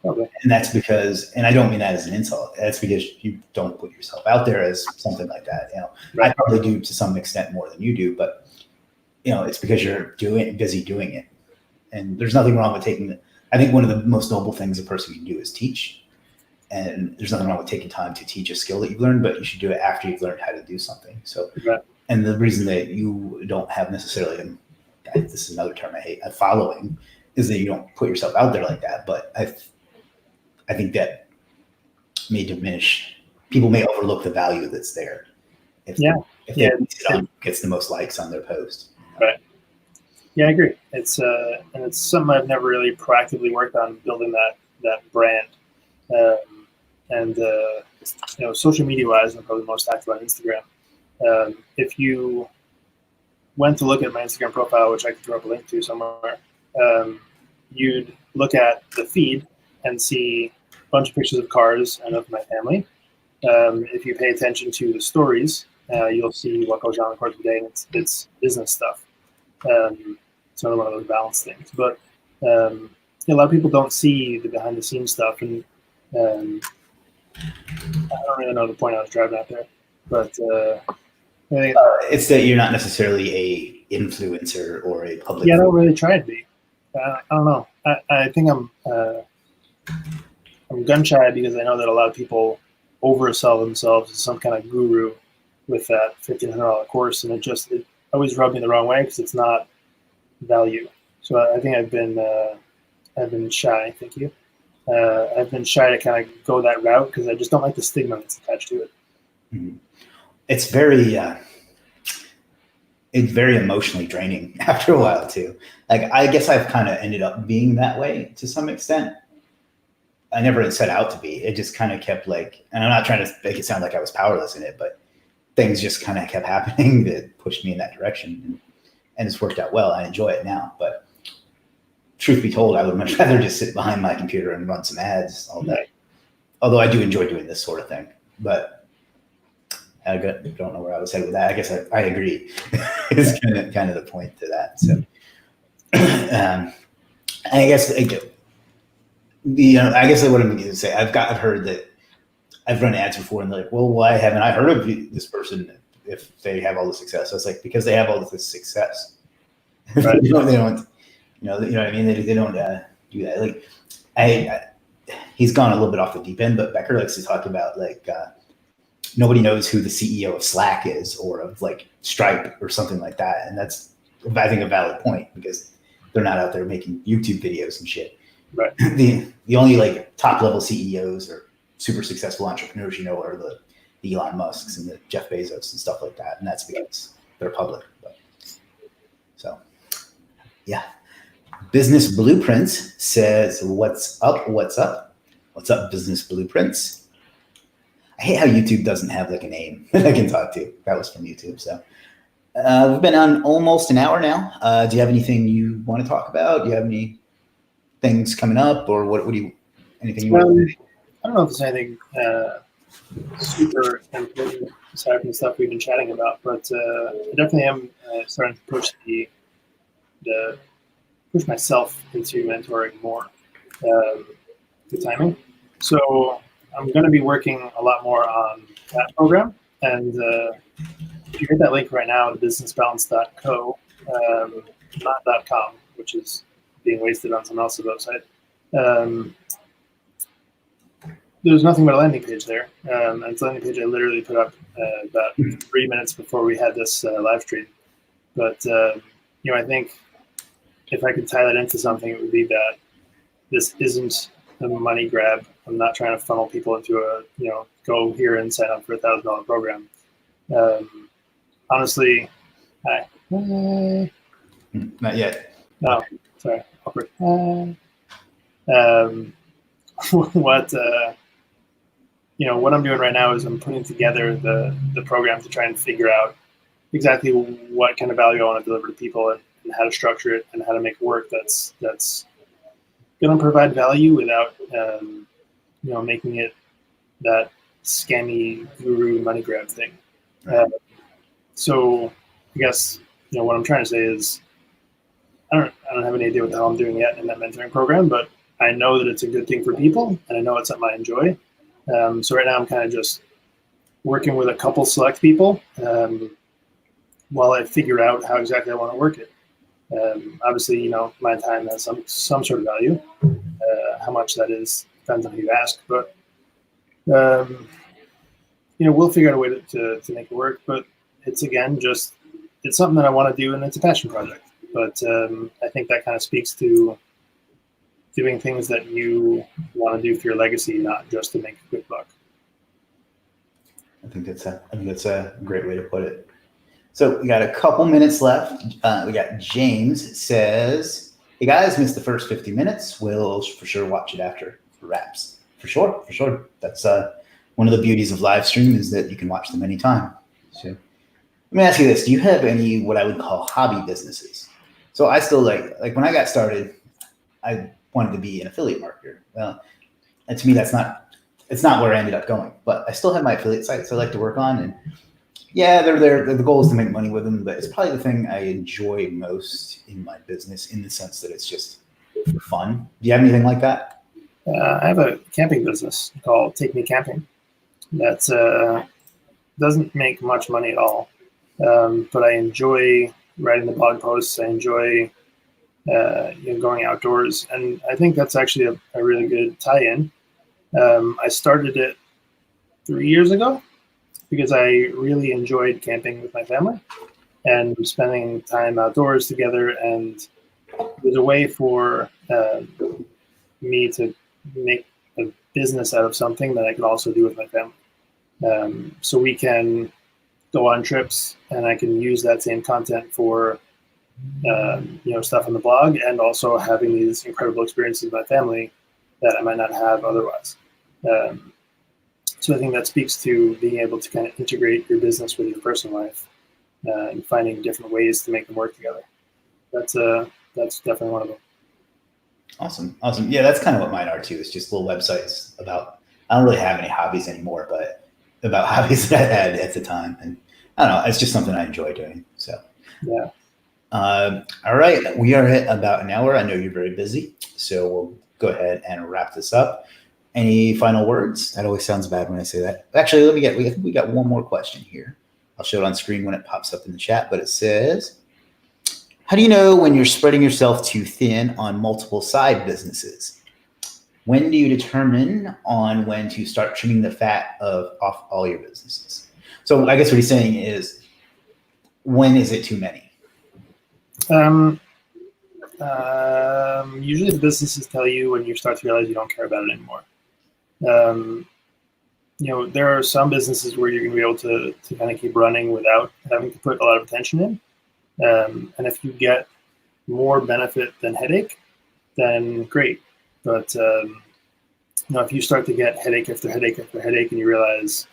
Speaker 2: Okay.
Speaker 1: And that's because, and I don't mean that as an insult, that's because you don't put yourself out there as something like that. Right. I probably do to some extent more than you do, but it's because you're busy doing it. And there's nothing wrong with I think one of the most noble things a person can do is teach. And there's nothing wrong with taking time to teach a skill that you've learned, but you should do it after you've learned how to do something. So, and the reason that you don't have necessarily, this is another term I hate, a following, is that you don't put yourself out there like that. But I think that may diminish, people may overlook the value that's there. If they gets the most likes on their post.
Speaker 2: Right. Yeah, I agree. It's and it's something I've never really proactively worked on, building that brand. Social media wise, I'm probably most active on Instagram. If you went to look at my Instagram profile, which I could throw up a link to somewhere, you'd look at the feed and see a bunch of pictures of cars and of my family. If you pay attention to the stories, you'll see what goes on in the course of the day, and it's business stuff. It's another one of those balance things. But a lot of people don't see the behind the scenes stuff, and I don't really know the point I was driving out there, but
Speaker 1: it's that you're not necessarily a influencer or a public.
Speaker 2: Yeah, I don't really try to be. I don't know. I think I'm gun shy because I know that a lot of people oversell themselves as some kind of guru with that $1,500 course, and it always rubbed me the wrong way because it's not value. So I think I've been shy. Thank you. I've been shy to kind of go that route because I just don't like the stigma that's attached to it.
Speaker 1: Mm-hmm. It's very emotionally draining after a while too. Like, I guess I've kind of ended up being that way to some extent. I never set out to be. It just kind of kept and I'm not trying to make it sound like I was powerless in it, but things just kind of kept happening that pushed me in that direction, and it's worked out well. I enjoy it now, but truth be told, I would much rather just sit behind my computer and run some ads all day. Although I do enjoy doing this sort of thing, but I don't know where I was headed with that. I guess I agree. It's kind of the point to that. So, I guess I guess what I'm going to say, I've heard that I've run ads before, and they're like, well, why haven't I heard of this person if they have all the success? So it's like, because they have all this success. Right. they don't. You know what I mean? They don't do that. Like, he's gone a little bit off the deep end, but Becker likes to talk about nobody knows who the CEO of Slack is, or of Stripe or something like that. And that's, I think, a valid point, because they're not out there making YouTube videos and shit.
Speaker 2: Right.
Speaker 1: The only top level CEOs or super successful entrepreneurs are the Elon Musks and the Jeff Bezos and stuff like that. And that's because they're public. But Yeah. Business Blueprints says, what's up? What's up? What's up, Business Blueprints? I hate how YouTube doesn't have like a name that I can talk to. That was from YouTube. So we've been on almost an hour now. Do you have anything you want to talk about? Do you have any things coming up, or what do you, anything you want to say?
Speaker 2: I don't know if there's anything super important aside from the stuff we've been chatting about, but I definitely am starting to push myself into mentoring more with timing. So I'm going to be working a lot more on that program. And if you hit that link right now, businessbalance.co, not .com, which is being wasted on someone else's website. There's nothing but a landing page there. And it's a landing page I literally put up about 3 minutes before we had this live stream. But, I think if I could tie that into something, it would be that this isn't a money grab. I'm not trying to funnel people into a, go here and sign up for $1,000 program. Honestly,
Speaker 1: Not yet.
Speaker 2: No, sorry, awkward. What I'm doing right now is I'm putting together the program to try and figure out exactly what kind of value I want to deliver to people and how to structure it and how to make it work that's going to provide value without making it that scammy guru money grab thing. So I guess what I'm trying to say is I don't have any idea what the hell I'm doing yet in that mentoring program, but I know that it's a good thing for people and I know it's something I enjoy. So right now I'm kind of just working with a couple select people while I figure out how exactly I want to work it. Obviously, my time has some sort of value. How much that is depends on who you ask, but we'll figure out a way to make it work. But it's it's something that I want to do, and it's a passion project. But I think that kind of speaks to doing things that you want to do for your legacy, not just to make a quick buck.
Speaker 1: I think that's a great way to put it. So we got a couple minutes left. We got James says, "Hey guys, missed the first 50 minutes. We'll for sure watch it after the wraps. For sure. That's one of the beauties of live stream is that you can watch them anytime." So let me ask you this: do you have any what I would call hobby businesses? So I still like when I got started, I wanted to be an affiliate marketer. Well, and to me, it's not where I ended up going. But I still have my affiliate sites I like to work on, and yeah, they're there. The goal is to make money with them, but it's probably the thing I enjoy most in my business in the sense that it's just fun. Do you have anything like that?
Speaker 2: I have a camping business called Take Me Camping. That doesn't make much money at all, but I enjoy writing the blog posts. I enjoy going outdoors, and I think that's actually a really good tie-in. I started it 3 years ago because I really enjoyed camping with my family and spending time outdoors together, and it was a way for me to make a business out of something that I could also do with my family. So we can go on trips, and I can use that same content for stuff on the blog, and also having these incredible experiences with my family that I might not have otherwise. So I think that speaks to being able to kind of integrate your business with your personal life and finding different ways to make them work together. That's definitely one of them.
Speaker 1: Awesome. Yeah, that's kind of what mine are too. It's just little websites about. I don't really have any hobbies anymore, but about hobbies that I had at the time, and I don't know. It's just something I enjoy doing. So
Speaker 2: yeah.
Speaker 1: All right, we are at about an hour. I know you're very busy, so we'll go ahead and wrap this up. Any final words? That always sounds bad when I say that. Actually, we got one more question here. I'll show it on screen when it pops up in the chat, but it says, how do you know when you're spreading yourself too thin on multiple side businesses? When do you determine on when to start trimming the fat off all your businesses? So I guess what he's saying is, when is it too many?
Speaker 2: Usually the businesses tell you when you start to realize you don't care about it anymore. There are some businesses where you're going to be able to kind of keep running without having to put a lot of attention in. And if you get more benefit than headache, then great. But if you start to get headache after headache after headache, and you realize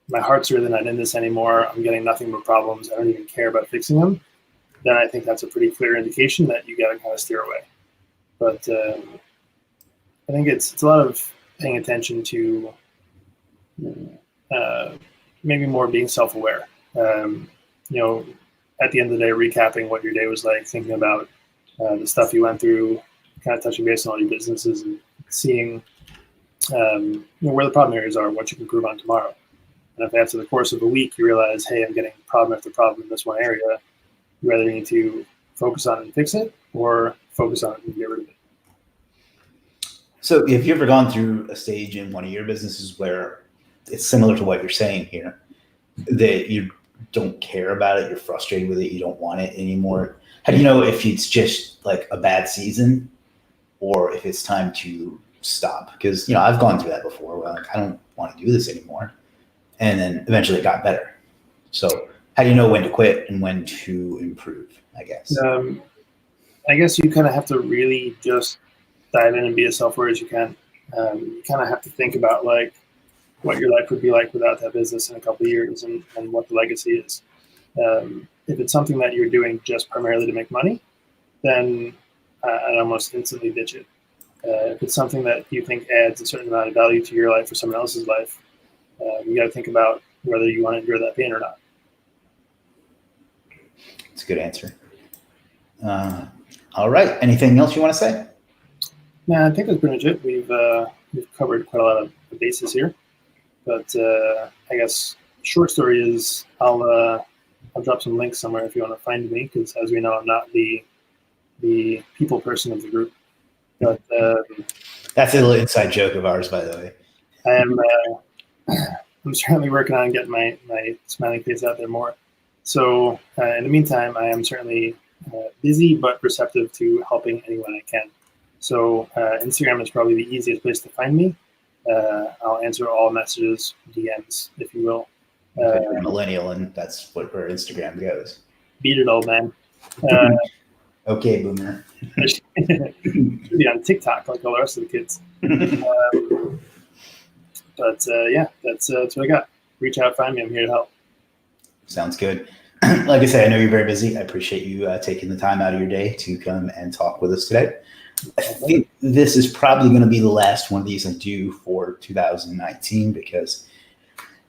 Speaker 2: my heart's really not in this anymore, I'm getting nothing but problems, I don't even care about fixing them, then I think that's a pretty clear indication that you got to kind of steer away. But I think it's a lot of paying attention to maybe more being self-aware. At the end of the day, recapping what your day was like, thinking about the stuff you went through, kind of touching base on all your businesses and seeing where the problem areas are, what you can improve on tomorrow. And if after the course of a week you realize, hey, I'm getting problem after problem in this one area, you rather need to focus on it and fix it, or focus on it and get rid of it.
Speaker 1: So have you ever gone through a stage in one of your businesses where it's similar to what you're saying here, that you don't care about it, you're frustrated with it, you don't want it anymore? How do you know if it's just like a bad season or if it's time to stop? Because, I've gone through that before where I don't want to do this anymore. And then eventually it got better. So how do you know when to quit and when to improve, I guess?
Speaker 2: I guess you kind of have to really just dive in and be as self-aware as you can. You kind of have to think about like what your life would be like without that business in a couple of years, and what the legacy is. If it's something that you're doing just primarily to make money, then I'd almost instantly ditch it. If it's something that you think adds a certain amount of value to your life or someone else's life, you got to think about whether you want to endure that pain or not.
Speaker 1: That's a good answer. All right. Anything else you want to say?
Speaker 2: Yeah, I think that's pretty much it. We've covered quite a lot of the bases here, but I guess short story is I'll drop some links somewhere if you want to find me, because as we know, I'm not the people person of the group. But
Speaker 1: that's a little inside joke of ours, by the way.
Speaker 2: I am. I'm certainly working on getting my smiling face out there more. So in the meantime, I am certainly busy but receptive to helping anyone I can. So Instagram is probably the easiest place to find me. I'll answer all messages, DMs, if you will.
Speaker 1: You're a millennial, and that's where Instagram goes.
Speaker 2: Beat it, old man.
Speaker 1: Okay, boomer.
Speaker 2: Should be on TikTok like all the rest of the kids. But that's what I got. Reach out, find me. I'm here to help.
Speaker 1: Sounds good. Like I said, I know you're very busy. I appreciate you taking the time out of your day to come and talk with us today. I think this is probably going to be the last one of these I do for 2019, because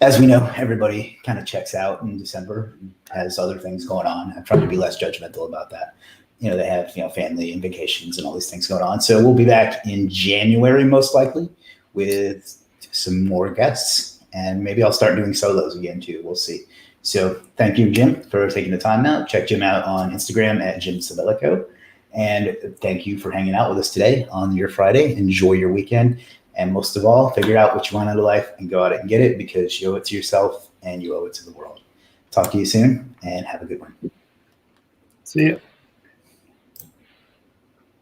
Speaker 1: as we know, everybody kind of checks out in December, has other things going on. I'm trying to be less judgmental about that. They have, family and vacations and all these things going on. So we'll be back in January, most likely, with some more guests, and maybe I'll start doing solos again too. We'll see. So thank you, Jim, for taking the time out. Check Jim out on Instagram at Jim Sabellico. And thank you for hanging out with us today on your Friday. Enjoy your weekend. And most of all, figure out what you want out of life and go out and get it, because you owe it to yourself and you owe it to the world. Talk to you soon, and have a good one.
Speaker 2: See you.